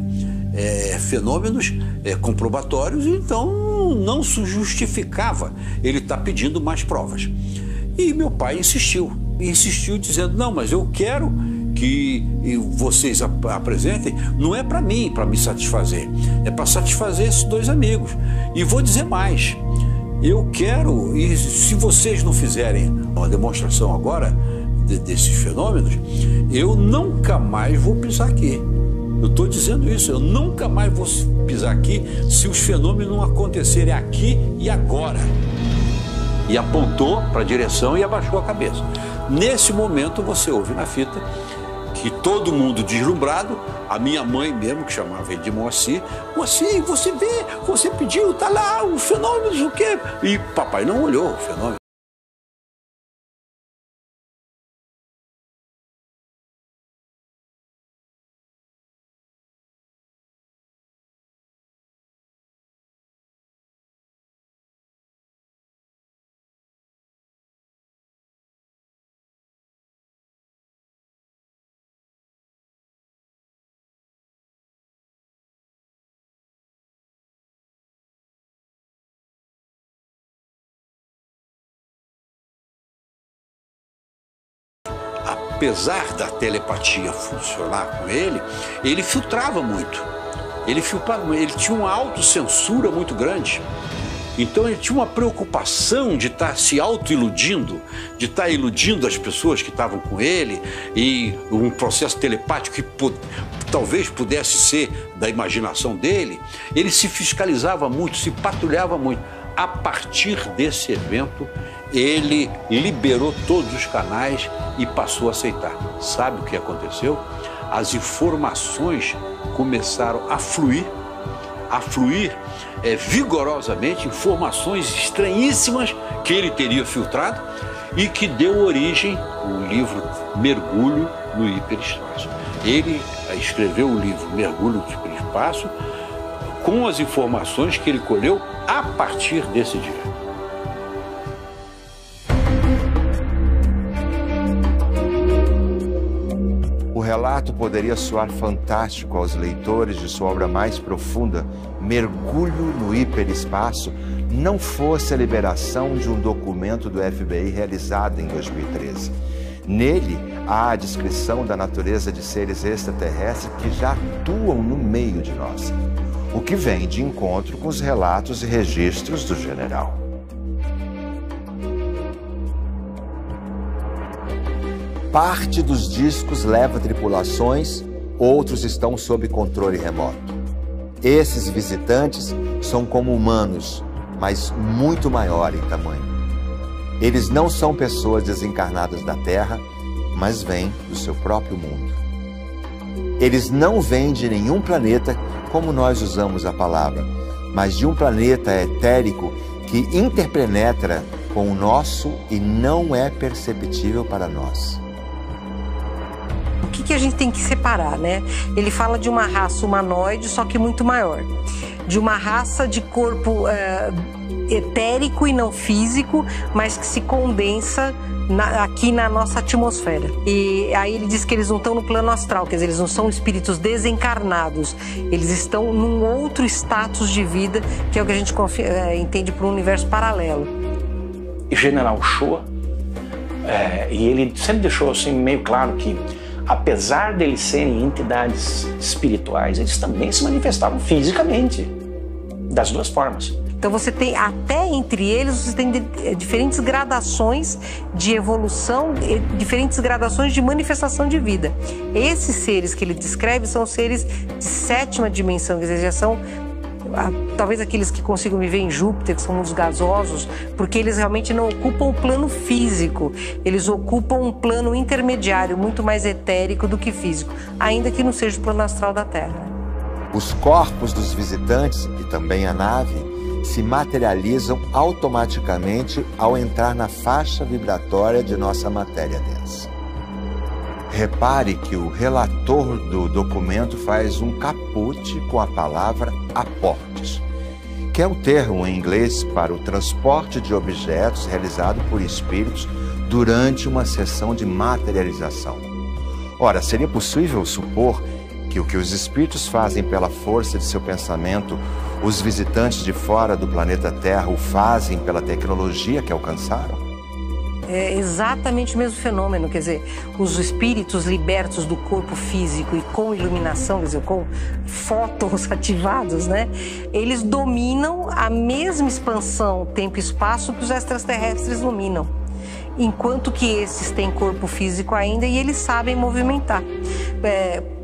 S3: fenômenos comprobatórios, então não se justificava ele estar pedindo mais provas. E meu pai insistiu dizendo, não, mas eu quero que vocês apresentem não é para mim, para me satisfazer, é para satisfazer esses dois amigos. E vou dizer mais, eu quero, e se vocês não fizerem uma demonstração agora desses fenômenos, eu nunca mais vou pisar aqui. Eu estou dizendo isso, eu nunca mais vou pisar aqui se os fenômenos não acontecerem aqui e agora. E apontou para a direção e abaixou a cabeça. Nesse momento você ouve na fita que todo mundo deslumbrado, a minha mãe mesmo, que chamava ele de Moacir, Moacir, você vê, você pediu, tá lá, os fenômenos, o quê? E papai não olhou o fenômeno. Apesar da telepatia funcionar com ele, ele filtrava muito. Ele tinha uma autocensura muito grande. Então ele tinha uma preocupação de estar se auto-iludindo, de estar iludindo as pessoas que estavam com ele, e um processo telepático que talvez pudesse ser da imaginação dele. Ele se fiscalizava muito, se patrulhava muito. A partir desse evento, ele liberou todos os canais e passou a aceitar. Sabe o que aconteceu? As informações começaram a fluir vigorosamente, informações estranhíssimas que ele teria filtrado e que deu origem ao livro Mergulho no Hiperespaço. Ele escreveu o livro Mergulho no Hiperespaço com as informações que ele colheu a partir desse dia.
S1: O relato poderia soar fantástico aos leitores de sua obra mais profunda, Mergulho no Hiperespaço, não fosse a liberação de um documento do FBI realizado em 2013. Nele, há a descrição da natureza de seres extraterrestres que já atuam no meio de nós, o que vem de encontro com os relatos e registros do general. Parte dos discos leva tripulações, outros estão sob controle remoto. Esses visitantes são como humanos, mas muito maior em tamanho. Eles não são pessoas desencarnadas da Terra, mas vêm do seu próprio mundo. Eles não vêm de nenhum planeta, como nós usamos a palavra, mas de um planeta etérico que interpenetra com o nosso e não é perceptível para nós.
S4: O que a gente tem que separar, né? Ele fala de uma raça humanoide, só que muito maior. De uma raça de corpo etérico e não físico, mas que se condensa aqui na nossa atmosfera. E aí ele diz que eles não estão no plano astral, quer dizer, eles não são espíritos desencarnados, eles estão num outro status de vida, que é o que a gente entende por um universo paralelo.
S10: General Shoa, e ele sempre deixou assim meio claro que, apesar deles serem entidades espirituais, eles também se manifestavam fisicamente, das duas formas.
S4: Então você tem, até entre eles, você tem diferentes gradações de evolução, diferentes gradações de manifestação de vida. Esses seres que ele descreve são seres de 7ª dimensão, quer dizer, já são talvez aqueles que consigam viver em Júpiter, que são os gasosos, porque eles realmente não ocupam o plano físico, eles ocupam um plano intermediário, muito mais etérico do que físico, ainda que não seja o plano astral da Terra.
S1: Os corpos dos visitantes, e também a nave, se materializam automaticamente ao entrar na faixa vibratória de nossa matéria densa. Repare que o relator do documento faz um caput com a palavra aportes, que é um termo em inglês para o transporte de objetos realizado por espíritos durante uma sessão de materialização. Ora, seria possível supor que o que os espíritos fazem pela força de seu pensamento, os visitantes de fora do planeta Terra o fazem pela tecnologia que alcançaram?
S4: É exatamente o mesmo fenômeno, quer dizer, os espíritos libertos do corpo físico e com iluminação, quer dizer, com fótons ativados, né? Eles dominam a mesma expansão tempo e espaço que os extraterrestres dominam. Enquanto que esses têm corpo físico ainda e eles sabem movimentar.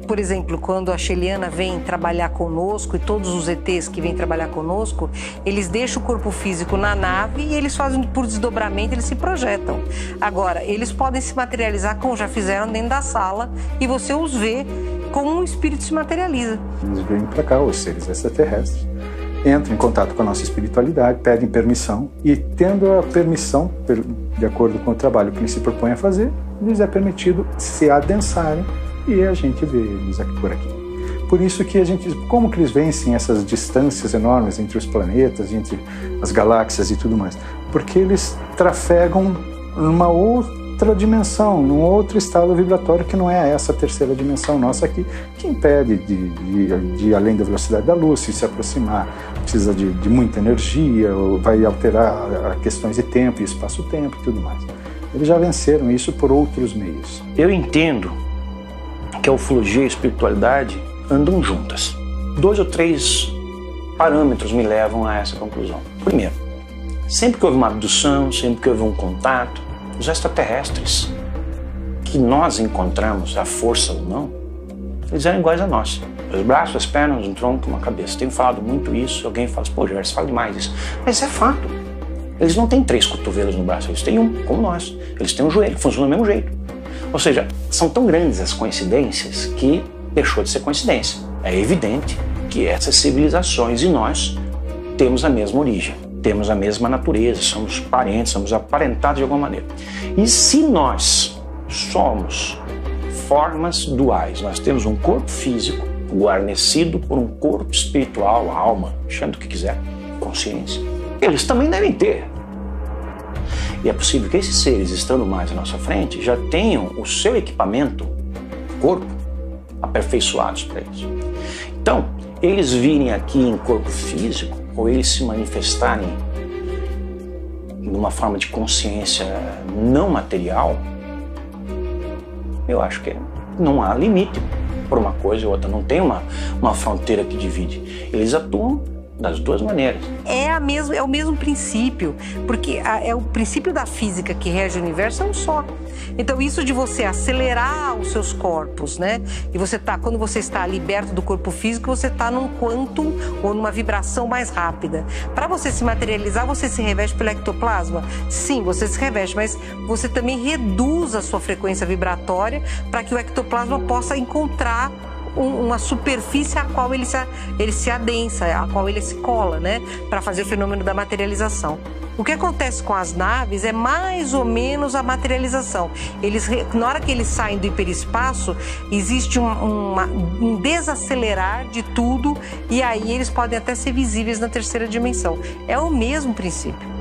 S4: Por exemplo, quando a Sheliana vem trabalhar conosco e todos os ETs que vêm trabalhar conosco, eles deixam o corpo físico na nave e eles fazem por desdobramento, eles se projetam. Agora, eles podem se materializar como já fizeram dentro da sala e você os vê como um espírito se materializa.
S11: Eles vêm para cá, os seres extraterrestres, entram em contato com a nossa espiritualidade, pedem permissão e, tendo a permissão, de acordo com o trabalho que eles se propõem a fazer, lhes é permitido se adensarem e a gente vê eles aqui por aqui. Por isso que a gente, como que eles vencem essas distâncias enormes entre os planetas, entre as galáxias e tudo mais? Porque eles trafegam numa outra dimensão, num outro estado vibratório que não é essa terceira dimensão nossa aqui, que impede de ir além da velocidade da luz, se aproximar, precisa de muita energia, ou vai alterar questões de tempo e espaço-tempo e tudo mais. Eles já venceram isso por outros meios.
S10: Eu entendo que a ufologia e a espiritualidade andam juntas. 2 ou 3 parâmetros me levam a essa conclusão. Primeiro, sempre que houve uma abdução, sempre que houve um contato, os extraterrestres que nós encontramos, a força ou não, eles eram iguais a nós. Os braços, as pernas, um tronco, uma cabeça. Tenho falado muito isso, alguém fala assim, pô, Gerson, fala demais isso. Mas é fato. Eles não têm 3 cotovelos no braço, eles têm um, como nós. Eles têm um joelho, que funciona do mesmo jeito. Ou seja, são tão grandes as coincidências que deixou de ser coincidência. É evidente que essas civilizações e nós temos a mesma origem, temos a mesma natureza, somos parentes, somos aparentados de alguma maneira. E se nós somos formas duais, nós temos um corpo físico guarnecido por um corpo espiritual, alma, chame do que quiser, consciência, eles também devem ter. E é possível que esses seres, estando mais à nossa frente, já tenham o seu equipamento, corpo, aperfeiçoados para isso. Então, eles virem aqui em corpo físico, ou eles se manifestarem numa forma de consciência não material, eu acho que não há limite para uma coisa ou outra, não tem uma fronteira que divide. Eles atuam das duas maneiras.
S4: É o mesmo princípio, porque é o princípio da física que rege o universo, é um só. Então isso de você acelerar os seus corpos, né? E quando você está liberto do corpo físico, você está num quantum ou numa vibração mais rápida. Para você se materializar, você se reveste pelo ectoplasma? Sim, você se reveste, mas você também reduz a sua frequência vibratória para que o ectoplasma possa encontrar uma superfície a qual ele se adensa, a qual ele se cola, né? Para fazer o fenômeno da materialização. O que acontece com as naves é mais ou menos a materialização. Na hora que eles saem do hiperespaço, existe um desacelerar de tudo e aí eles podem até ser visíveis na terceira dimensão. É o mesmo princípio.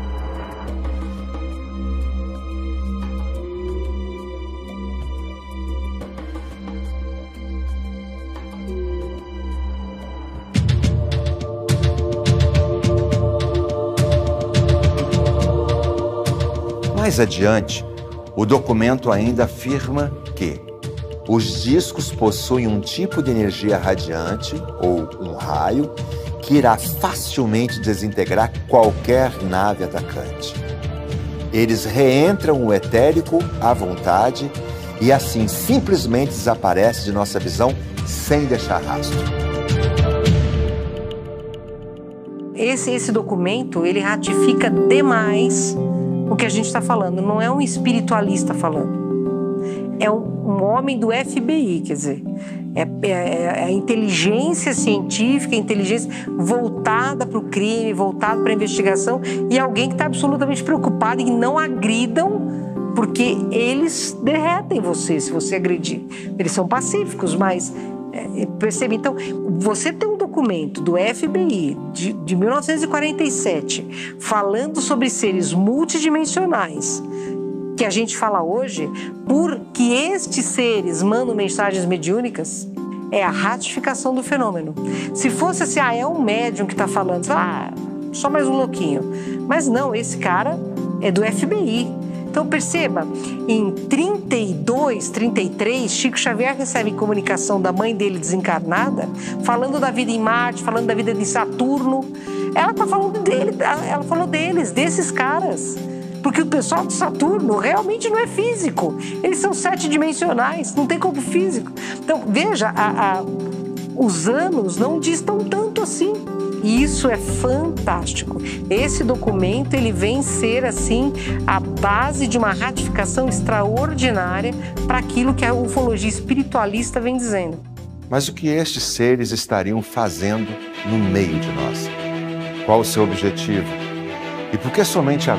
S1: Mais adiante, o documento ainda afirma que os discos possuem um tipo de energia radiante, ou um raio, que irá facilmente desintegrar qualquer nave atacante. Eles reentram o etérico à vontade e assim simplesmente desaparece de nossa visão sem deixar rastro.
S4: Esse documento, ele ratifica demais o que a gente está falando. Não é um espiritualista falando. É um homem do FBI, quer dizer, é a inteligência científica, a inteligência voltada para o crime, voltada para a investigação, e alguém que está absolutamente preocupado em não agridam, porque eles derretem você se você agredir. Eles são pacíficos, mas percebe? Então, você tem um documento do FBI de 1947 falando sobre seres multidimensionais, que a gente fala hoje, porque estes seres mandam mensagens mediúnicas, é a ratificação do fenômeno. Se fosse assim, é um médium que está falando, só mais um louquinho. Mas não, esse cara é do FBI. Então, Então perceba, em 32, 33, Chico Xavier recebe comunicação da mãe dele desencarnada, falando da vida em Marte, falando da vida de Saturno. Ela está falando dele, ela falou deles, desses caras. Porque o pessoal de Saturno realmente não é físico. Eles são 7-dimensionais, não tem corpo físico. Então, veja, os anos não distam tanto assim. E isso é fantástico. Esse documento, ele vem ser, assim, a base de uma ratificação extraordinária para aquilo que a ufologia espiritualista vem dizendo.
S1: Mas o que estes seres estariam fazendo no meio de nós? Qual o seu objetivo? E por que somente a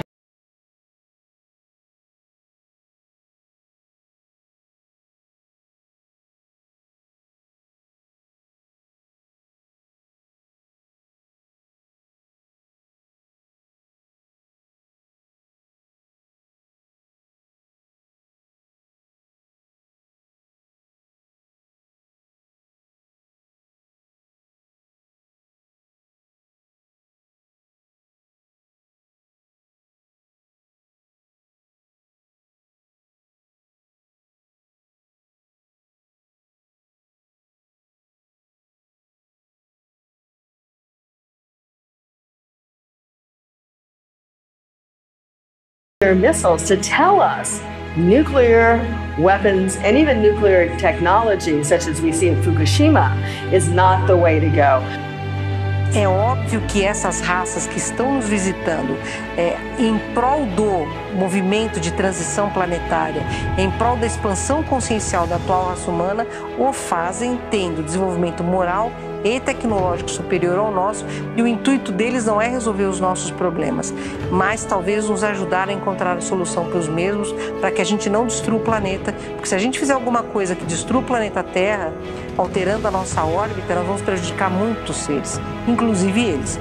S12: missiles to tell us nuclear weapons and even nuclear technology, such as we see in Fukushima, is not the way to go.
S4: É óbvio que essas raças que estão nos visitando em prol do movimento de transição planetária, em prol da expansão consciencial da atual raça humana, o fazem tendo desenvolvimento moral e tecnológico superior ao nosso, e o intuito deles não é resolver os nossos problemas, mas talvez nos ajudar a encontrar a solução para os mesmos, para que a gente não destrua o planeta, porque se a gente fizer alguma coisa que destrua o planeta Terra, alterando a nossa órbita, nós vamos prejudicar muitos seres, inclusive eles.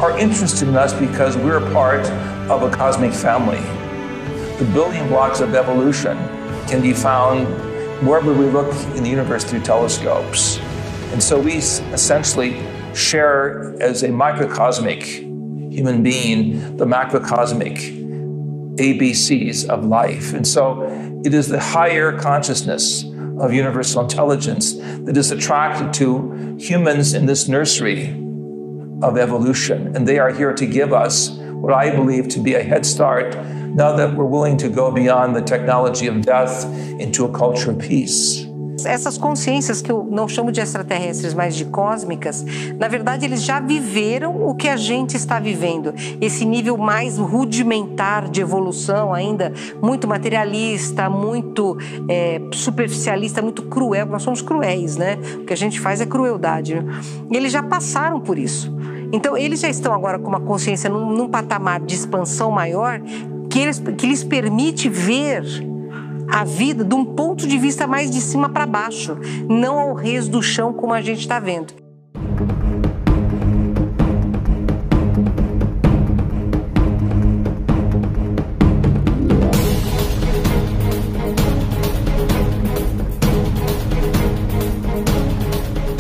S2: Are interested in us because we're part of a cosmic family. The building blocks of evolution can be found wherever we look in the universe through telescopes. And so we essentially share, as a microcosmic human being, the macrocosmic ABCs of life. And so it is the higher consciousness of universal intelligence that is attracted to humans in this nursery of evolution. And they are here to give us what I believe to be a head start now that we're willing to go beyond the technology of death into a culture of peace.
S4: Essas consciências que eu não chamo de extraterrestres, mas de cósmicas, na verdade eles já viveram o que a gente está vivendo. Esse nível mais rudimentar de evolução, ainda muito materialista, muito superficialista, muito cruel. Nós somos cruéis, né? O que a gente faz é crueldade, né? E eles já passaram por isso. Então eles já estão agora com uma consciência num patamar de expansão maior que lhes permite ver a vida de um ponto de vista mais de cima para baixo, não ao rés do chão como a gente está vendo.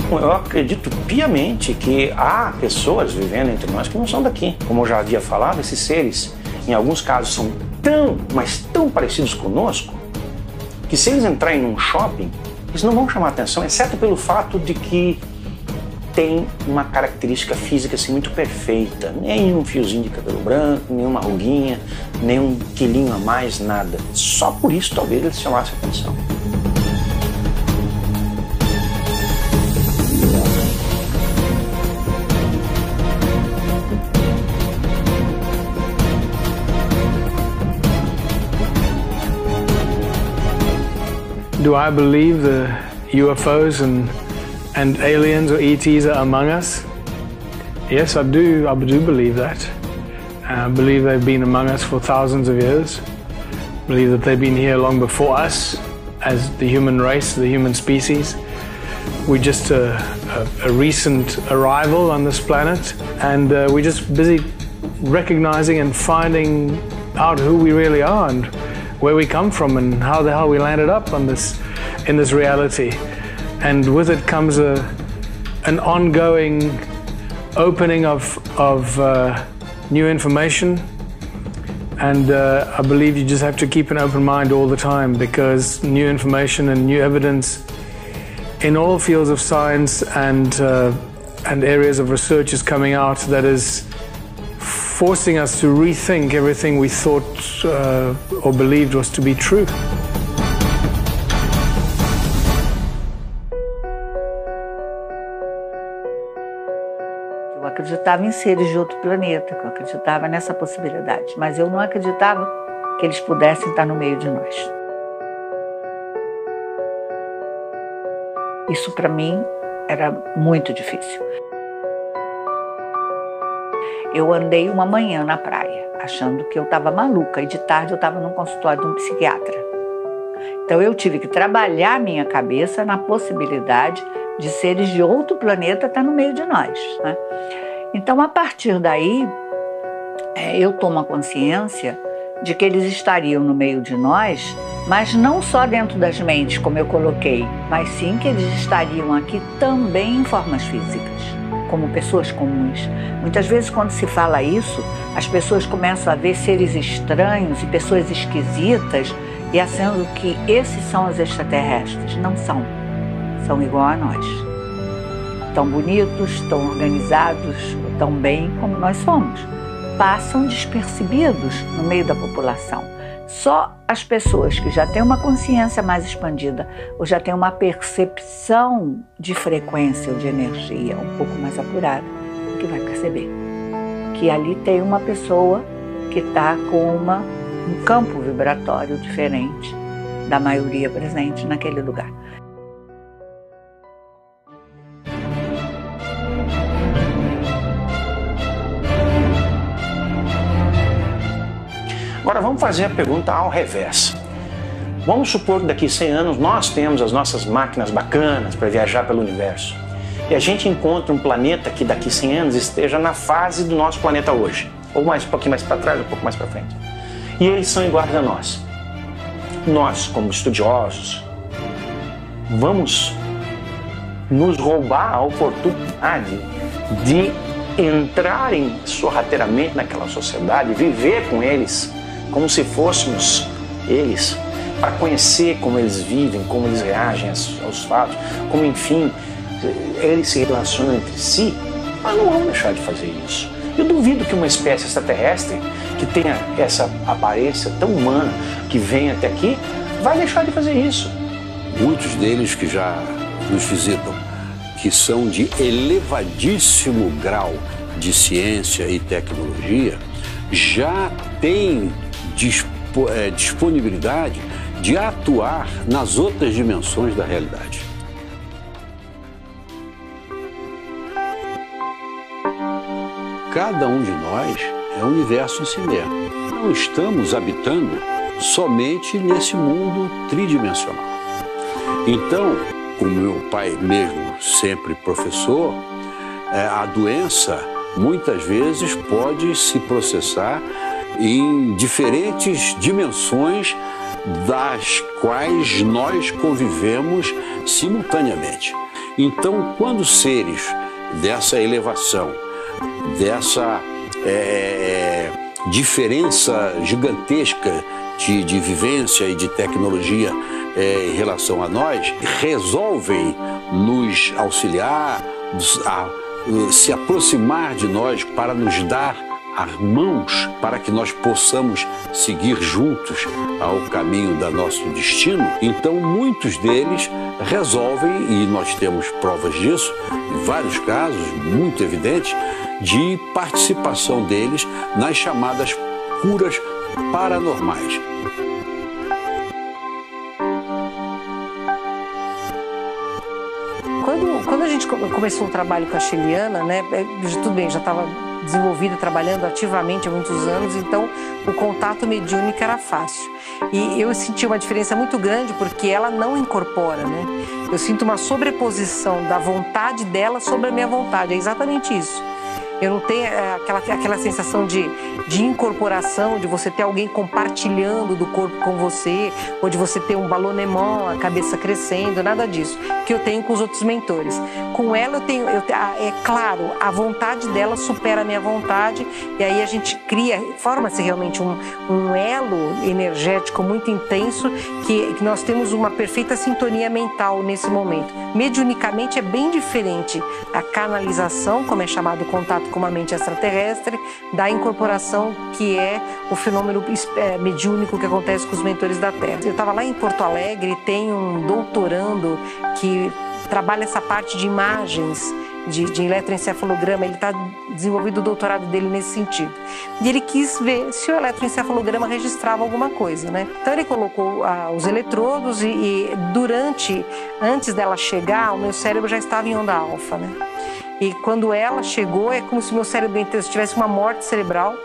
S10: Eu acredito piamente que há pessoas vivendo entre nós que não são daqui. Como eu já havia falado, esses seres, em alguns casos, são mas tão parecidos conosco, que se eles entrarem num shopping, eles não vão chamar atenção, exceto pelo fato de que tem uma característica física assim, muito perfeita. Nem um fiozinho de cabelo branco, nem uma ruguinha, nem um quilinho a mais, nada. Só por isso talvez eles chamassem atenção.
S9: Do I believe the UFOs and aliens or ETs are among us? Yes, I do. I do believe that. I believe they've been among us for thousands of years. I believe that they've been here long before us as the human race, the human species. We're just a recent arrival on this planet, and we're just busy recognizing and finding out who we really are and where we come from and how the hell we landed up on in this reality. And with it comes an ongoing opening of new information, And I believe you just have to keep an open mind all the time, because new information and new evidence in all fields of science and areas of research is coming out that is forcing us to rethink everything we thought or believed was to be true.
S8: Eu acreditava em seres de outro planeta, eu acreditava nessa possibilidade, mas eu não acreditava que eles pudessem estar no meio de nós. Isso para mim era muito difícil. Eu andei uma manhã na praia, achando que eu estava maluca, e de tarde eu estava num consultório de um psiquiatra. Então eu tive que trabalhar minha cabeça na possibilidade de seres de outro planeta estar no meio de nós, né? Então, a partir daí, eu tomo a consciência de que eles estariam no meio de nós, mas não só dentro das mentes, como eu coloquei, mas sim que eles estariam aqui também em formas físicas, como pessoas comuns. Muitas vezes, quando se fala isso, as pessoas começam a ver seres estranhos e pessoas esquisitas e achando que esses são os extraterrestres. Não são. São igual a nós. Tão bonitos, tão organizados, tão bem como nós somos. Passam despercebidos no meio da população. Só as pessoas que já têm uma consciência mais expandida ou já têm uma percepção de frequência ou de energia um pouco mais apurada, que vai perceber que ali tem uma pessoa que está com um campo vibratório diferente da maioria presente naquele lugar.
S10: Agora vamos fazer a pergunta ao revés. Vamos supor que daqui a 100 anos nós temos as nossas máquinas bacanas para viajar pelo universo. E a gente encontra um planeta que daqui a 100 anos esteja na fase do nosso planeta hoje. Ou um pouquinho mais para trás, um pouco mais para frente. E eles são iguais a nós. Nós, como estudiosos, vamos nos roubar a oportunidade de entrarem sorrateiramente naquela sociedade, viver com eles como se fôssemos eles, para conhecer como eles vivem, como eles reagem aos fatos, como, enfim, eles se relacionam entre si, mas não vão deixar de fazer isso. Eu duvido que uma espécie extraterrestre que tenha essa aparência tão humana, que vem até aqui, vai deixar de fazer isso.
S3: Muitos deles que já nos visitam, que são de elevadíssimo grau de ciência e tecnologia, já têm disponibilidade de atuar nas outras dimensões da realidade. Cada um de nós é um universo em si mesmo. Não estamos habitando somente nesse mundo tridimensional. Então, como meu pai mesmo sempre professor, a doença muitas vezes pode se processar em diferentes dimensões das quais nós convivemos simultaneamente. Então, quando seres dessa elevação, dessa diferença gigantesca de vivência e de tecnologia em relação a nós, resolvem nos auxiliar, se aproximar de nós para nos dar as mãos para que nós possamos seguir juntos ao caminho do nosso destino. Então, muitos deles resolvem, e nós temos provas disso, em vários casos, muito evidentes, de participação deles nas chamadas curas paranormais.
S4: Quando a gente começou o trabalho com a Sheliana, né, tudo bem, já estava desenvolvida, trabalhando ativamente há muitos anos, então o contato mediúnico era fácil. E eu senti uma diferença muito grande porque ela não incorpora, né? Eu sinto uma sobreposição da vontade dela sobre a minha vontade, é exatamente isso. Eu não tenho aquela sensação de incorporação, de você ter alguém compartilhando do corpo com você, ou de você ter um ballonnement, a cabeça crescendo, nada disso, que eu tenho com os outros mentores. Com ela é claro, a vontade dela supera a minha vontade, e aí a gente forma-se realmente um elo energético muito intenso, que nós temos uma perfeita sintonia mental nesse momento. Mediunicamente é bem diferente a canalização, como é chamado o contato com uma mente extraterrestre, da incorporação, que é o fenômeno mediúnico que acontece com os mentores da Terra. Eu estava lá em Porto Alegre e tem um doutorando que trabalha essa parte de imagens, de eletroencefalograma. Ele está desenvolvendo o doutorado dele nesse sentido. E ele quis ver se o eletroencefalograma registrava alguma coisa, né? Então ele colocou os eletrodos e antes dela chegar, o meu cérebro já estava em onda alfa, né? E quando ela chegou, é como se o meu cérebro inteiro tivesse uma morte cerebral,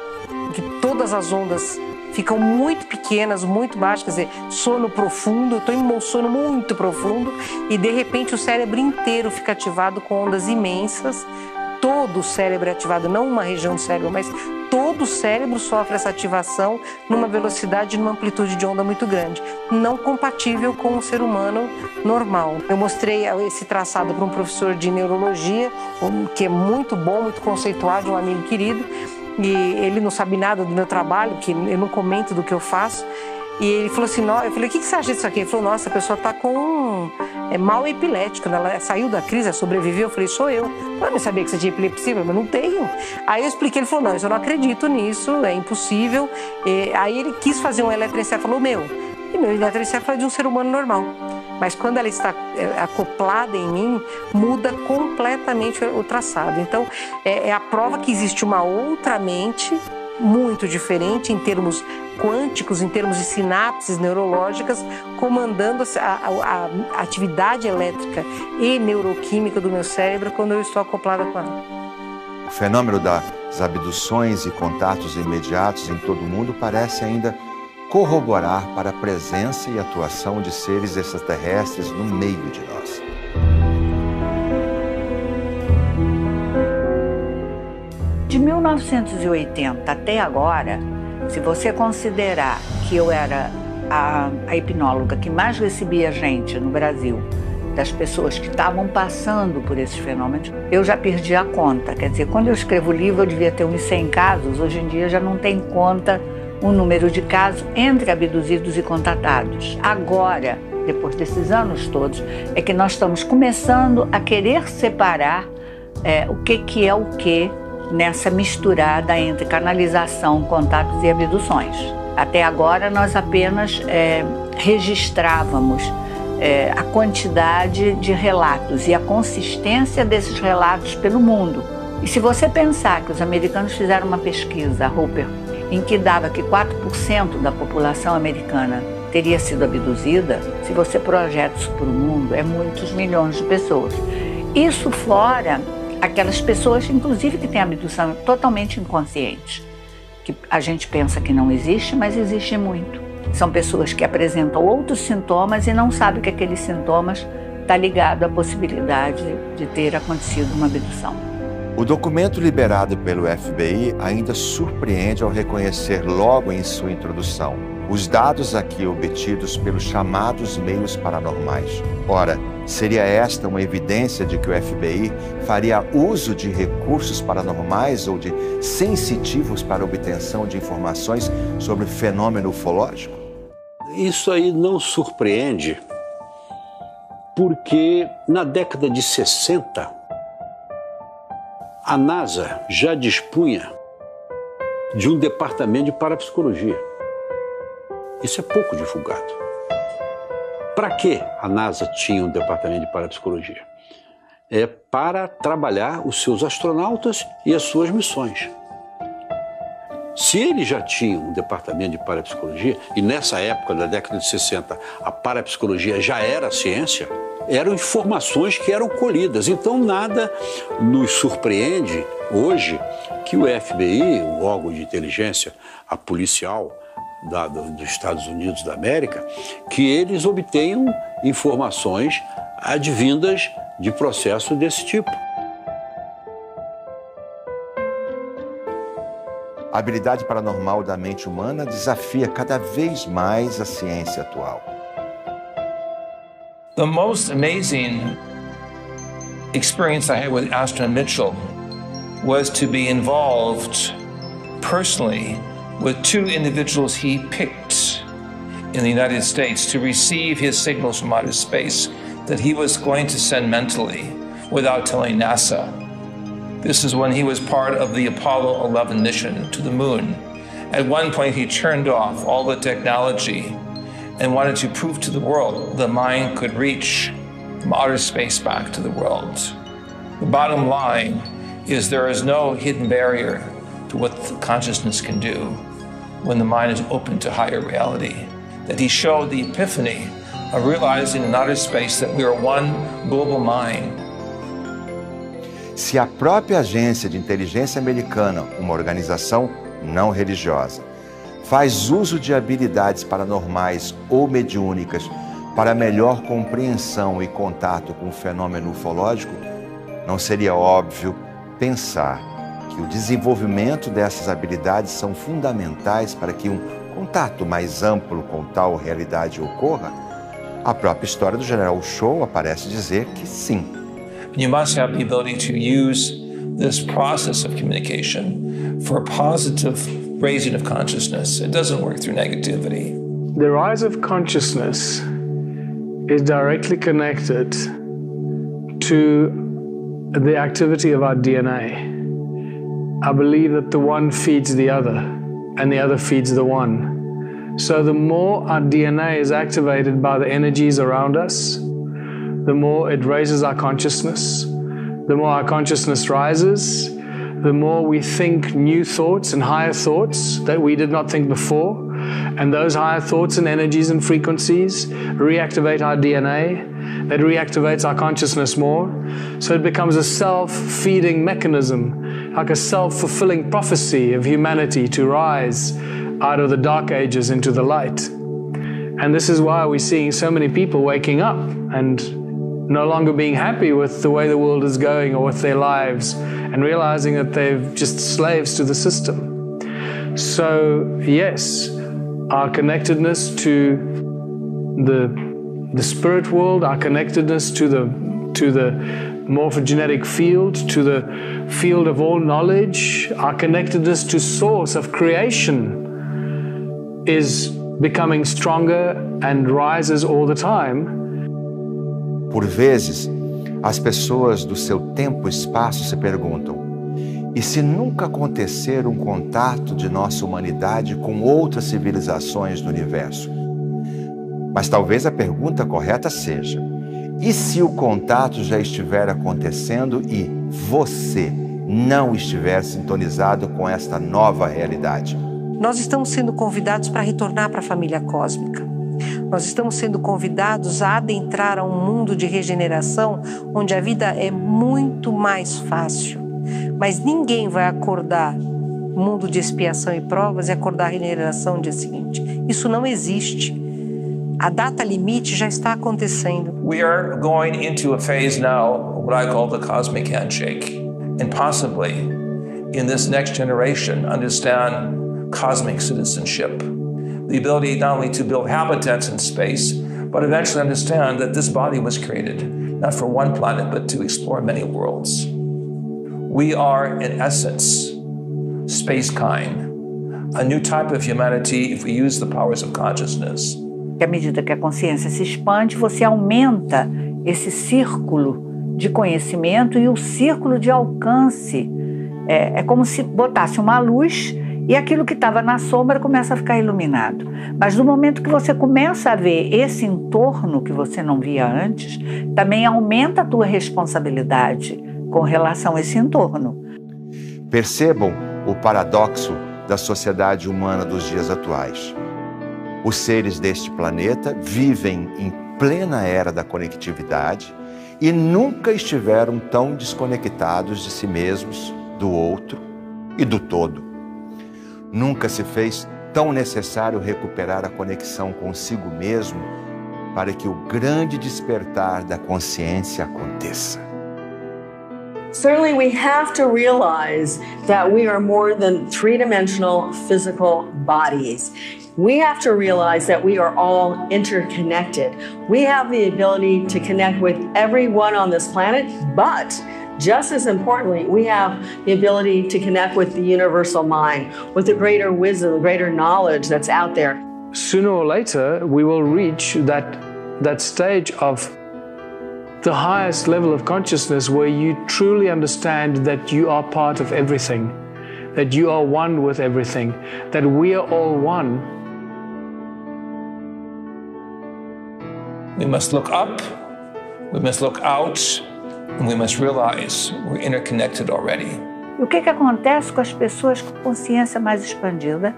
S4: que todas as ondas ficam muito pequenas, muito baixas, quer dizer, sono profundo, eu estou em um sono muito profundo, e de repente o cérebro inteiro fica ativado com ondas imensas. Todo o cérebro é ativado, não uma região do cérebro, mas todo o cérebro sofre essa ativação numa velocidade e numa amplitude de onda muito grande, não compatível com o ser humano normal. Eu mostrei esse traçado para um professor de neurologia, que é muito bom, muito conceituado, um amigo querido, e ele não sabe nada do meu trabalho, que eu não comento do que eu faço. E ele falou assim, eu falei, o que você acha disso aqui? Ele falou, nossa, a pessoa está com mal epilético, né? Ela saiu da crise, sobreviveu. Eu falei, sou eu. Eu não sabia que você tinha epilepsia, mas não tenho. Aí eu expliquei, ele falou, não, eu não acredito nisso, é impossível. Aí ele quis fazer um eletroencefalo meu. E meu eletroencefalo é de um ser humano normal. Mas quando ela está acoplada em mim, muda completamente o traçado. Então, é a prova que existe uma outra mente muito diferente em termos quânticos, em termos de sinapses neurológicas, comandando a atividade elétrica e neuroquímica do meu cérebro quando eu estou acoplada com ela.
S1: O fenômeno das abduções e contatos imediatos em todo o mundo parece ainda corroborar para a presença e atuação de seres extraterrestres no meio de nós.
S8: De 1980 até agora, se você considerar que eu era a hipnóloga que mais recebia gente no Brasil, das pessoas que estavam passando por esses fenômenos, eu já perdi a conta. Quer dizer, quando eu escrevo o livro, eu devia ter uns 100 casos, hoje em dia já não tem conta o número de casos entre abduzidos e contatados. Agora, depois desses anos todos, é que nós estamos começando a querer separar o que é o que nessa misturada entre canalização, contatos e abduções. Até agora, nós apenas registrávamos a quantidade de relatos e a consistência desses relatos pelo mundo. E se você pensar que os americanos fizeram uma pesquisa, a Hooper, em que dava que 4% da população americana teria sido abduzida, se você projeta isso para o mundo, é muitos milhões de pessoas. Isso fora aquelas pessoas, inclusive, que têm abdução totalmente inconsciente, que a gente pensa que não existe, mas existe muito. São pessoas que apresentam outros sintomas e não sabem que aqueles sintomas estão ligados à possibilidade de ter acontecido uma abdução.
S1: O documento liberado pelo FBI ainda surpreende ao reconhecer logo em sua introdução os dados aqui obtidos pelos chamados meios paranormais. Ora, seria esta uma evidência de que o FBI faria uso de recursos paranormais ou de sensitivos para obtenção de informações sobre o fenômeno ufológico?
S3: Isso aí não surpreende, porque na década de 60, a NASA já dispunha de um departamento de parapsicologia. Isso é pouco divulgado. Para que a NASA tinha um departamento de parapsicologia? É para trabalhar os seus astronautas e as suas missões. Se ele já tinha um departamento de parapsicologia, e nessa época, da década de 60, a parapsicologia já era ciência, eram informações que eram colhidas. Então nada nos surpreende hoje que o FBI, o órgão de inteligência, a policial dos Estados Unidos da América, que eles obtenham informações advindas de processo desse tipo.
S1: A habilidade paranormal da mente humana desafia cada vez mais a ciência atual.
S2: The most amazing experience I had with Aston Mitchell was to be involved personally with two individuals he picked in the United States to receive his signals from outer space that he was going to send mentally without telling NASA. This is when he was part of the Apollo 11 mission to the moon. At one point, he turned off all the technology and wanted to prove to the world the mind could reach from outer space back to the world. The bottom line is there is no hidden barrier to what the consciousness can do when the mind is open to higher reality. That he showed the epiphany of realizing in outer space that we are one global mind.
S1: Se a própria Agência de Inteligência Americana, uma organização não religiosa, faz uso de habilidades paranormais ou mediúnicas para melhor compreensão e contato com o fenômeno ufológico, não seria óbvio pensar que o desenvolvimento dessas habilidades são fundamentais para que um contato mais amplo com tal realidade ocorra? A própria história do General Shou parece dizer que sim.
S2: You must have the ability to use this process of communication for a positive raising of consciousness. It doesn't work through negativity.
S9: The rise of consciousness is directly connected to the activity of our DNA. I believe that the one feeds the other, and the other feeds the one. So the more our DNA is activated by the energies around us, the more it raises our consciousness. The more our consciousness rises, the more we think new thoughts and higher thoughts that we did not think before. And those higher thoughts and energies and frequencies reactivate our DNA. That reactivates our consciousness more. So it becomes a self-feeding mechanism, like a self-fulfilling prophecy of humanity to rise out of the dark ages into the light. And this is why we're seeing so many people waking up and no longer being happy with the way the world is going or with their lives and realizing that they're just slaves to the system. So yes, our connectedness to the spirit world, our connectedness to the morphogenetic field, to the field of all knowledge, our connectedness to source of creation is becoming stronger and rises all the time.
S1: Por vezes, as pessoas do seu tempo e espaço se perguntam: e se nunca acontecer um contato de nossa humanidade com outras civilizações do universo? Mas talvez a pergunta correta seja: e se o contato já estiver acontecendo e você não estiver sintonizado com esta nova realidade?
S4: Nós estamos sendo convidados para retornar para a família cósmica. Nós estamos sendo convidados a adentrar a um mundo de regeneração onde a vida é muito mais fácil. Mas ninguém vai acordar mundo de expiação e provas e acordar a regeneração no dia seguinte. Isso não existe. A data limite já está acontecendo.
S2: We are going into a phase now, what I call the cosmic handshake, and possibly in this next generation understand cosmic citizenship. The ability not only to build habitats in space, but eventually understand that this body was created not for one planet, but to explore many worlds. We are, in essence, space kind, a new type of humanity if we use the powers of consciousness.
S8: À medida que a consciência se expande, você aumenta esse círculo de conhecimento e o círculo de alcance. É como se botasse uma luz e aquilo que estava na sombra começa a ficar iluminado. Mas no momento que você começa a ver esse entorno que você não via antes, também aumenta a tua responsabilidade com relação a esse entorno.
S1: Percebam o paradoxo da sociedade humana dos dias atuais. Os seres deste planeta vivem em plena era da conectividade e nunca estiveram tão desconectados de si mesmos, do outro e do todo. Nunca se fez tão necessário recuperar a conexão consigo mesmo para que o grande despertar da consciência aconteça.
S12: Certainly, we have to realize that we are more than three-dimensional physical bodies. We have to realize that we are all interconnected. We have the ability to connect with everyone on this planet, but just as importantly, we have the ability to connect with the universal mind, with the greater wisdom, the greater knowledge that's out there.
S9: Sooner or later, we will reach that stage of the highest level of consciousness where you truly understand that you are part of everything, that you are one with everything, that we are all one.
S2: We must look up, we must look out, and we must realize we're interconnected already.
S8: E o que acontece com as pessoas com consciência mais expandida?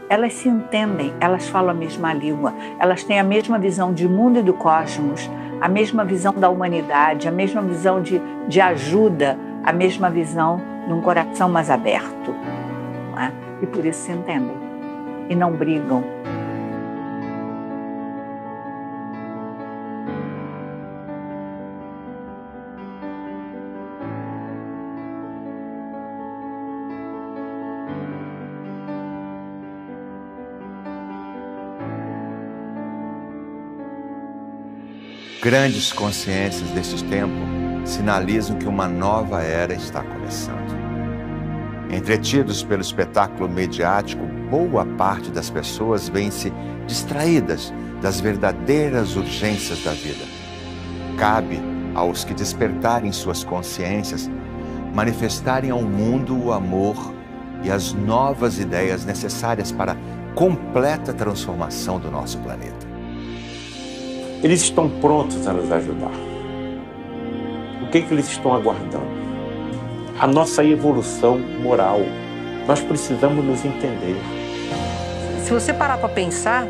S8: Elas se entendem, elas falam a mesma língua, elas têm a mesma visão de mundo e do cosmos, a mesma visão da humanidade, a mesma visão de ajuda, a mesma visão de um coração mais aberto. Não é? E por isso se entendem e não brigam.
S1: Grandes consciências deste tempo sinalizam que uma nova era está começando. Entretidos pelo espetáculo mediático, boa parte das pessoas vêm-se distraídas das verdadeiras urgências da vida. Cabe aos que despertarem suas consciências manifestarem ao mundo o amor e as novas ideias necessárias para a completa transformação do nosso planeta.
S7: Eles estão prontos a nos ajudar. O que eles estão aguardando? A nossa evolução moral. Nós precisamos nos entender.
S4: Se você parar para pensar,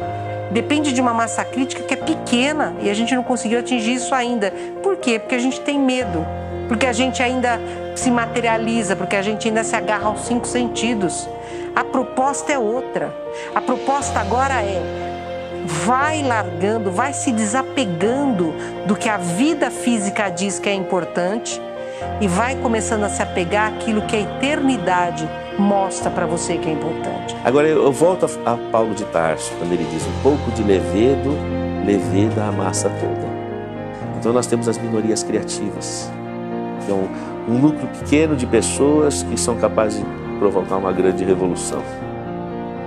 S4: depende de uma massa crítica que é pequena e a gente não conseguiu atingir isso ainda. Por quê? Porque a gente tem medo, porque a gente ainda se materializa, porque a gente ainda se agarra aos 5 sentidos. A proposta é outra. A proposta agora é: vai largando, vai se desapegando do que a vida física diz que é importante e vai começando a se apegar àquilo que a eternidade mostra para você que é importante.
S6: Agora eu volto a Paulo de Tarso, quando ele diz um pouco de levedo, leveda a massa toda. Então nós temos as minorias criativas, que é um núcleo pequeno de pessoas que são capazes de provocar uma grande revolução.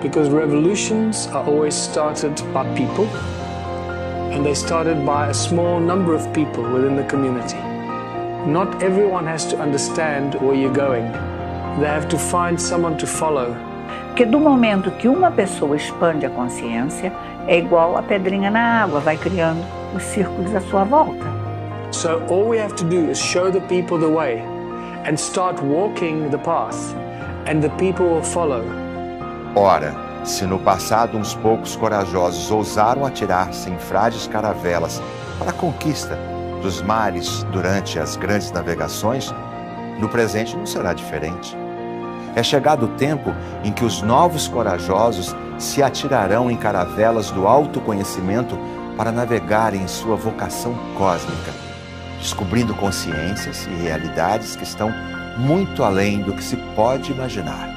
S9: Because revolutions are always started by people, and they started by a small number of people within the community. Not everyone has to understand where you're going. They have to find someone to follow.
S8: Porque do momento que uma pessoa expande a consciência, é igual a pedrinha na água, vai criando os círculos à sua volta.
S9: So all we have to do is show the people the way and start walking the path, and the people will follow.
S1: Ora, se no passado uns poucos corajosos ousaram atirar-se em frágeis caravelas para a conquista dos mares durante as grandes navegações, no presente não será diferente. É chegado o tempo em que os novos corajosos se atirarão em caravelas do autoconhecimento para navegarem em sua vocação cósmica, descobrindo consciências e realidades que estão muito além do que se pode imaginar.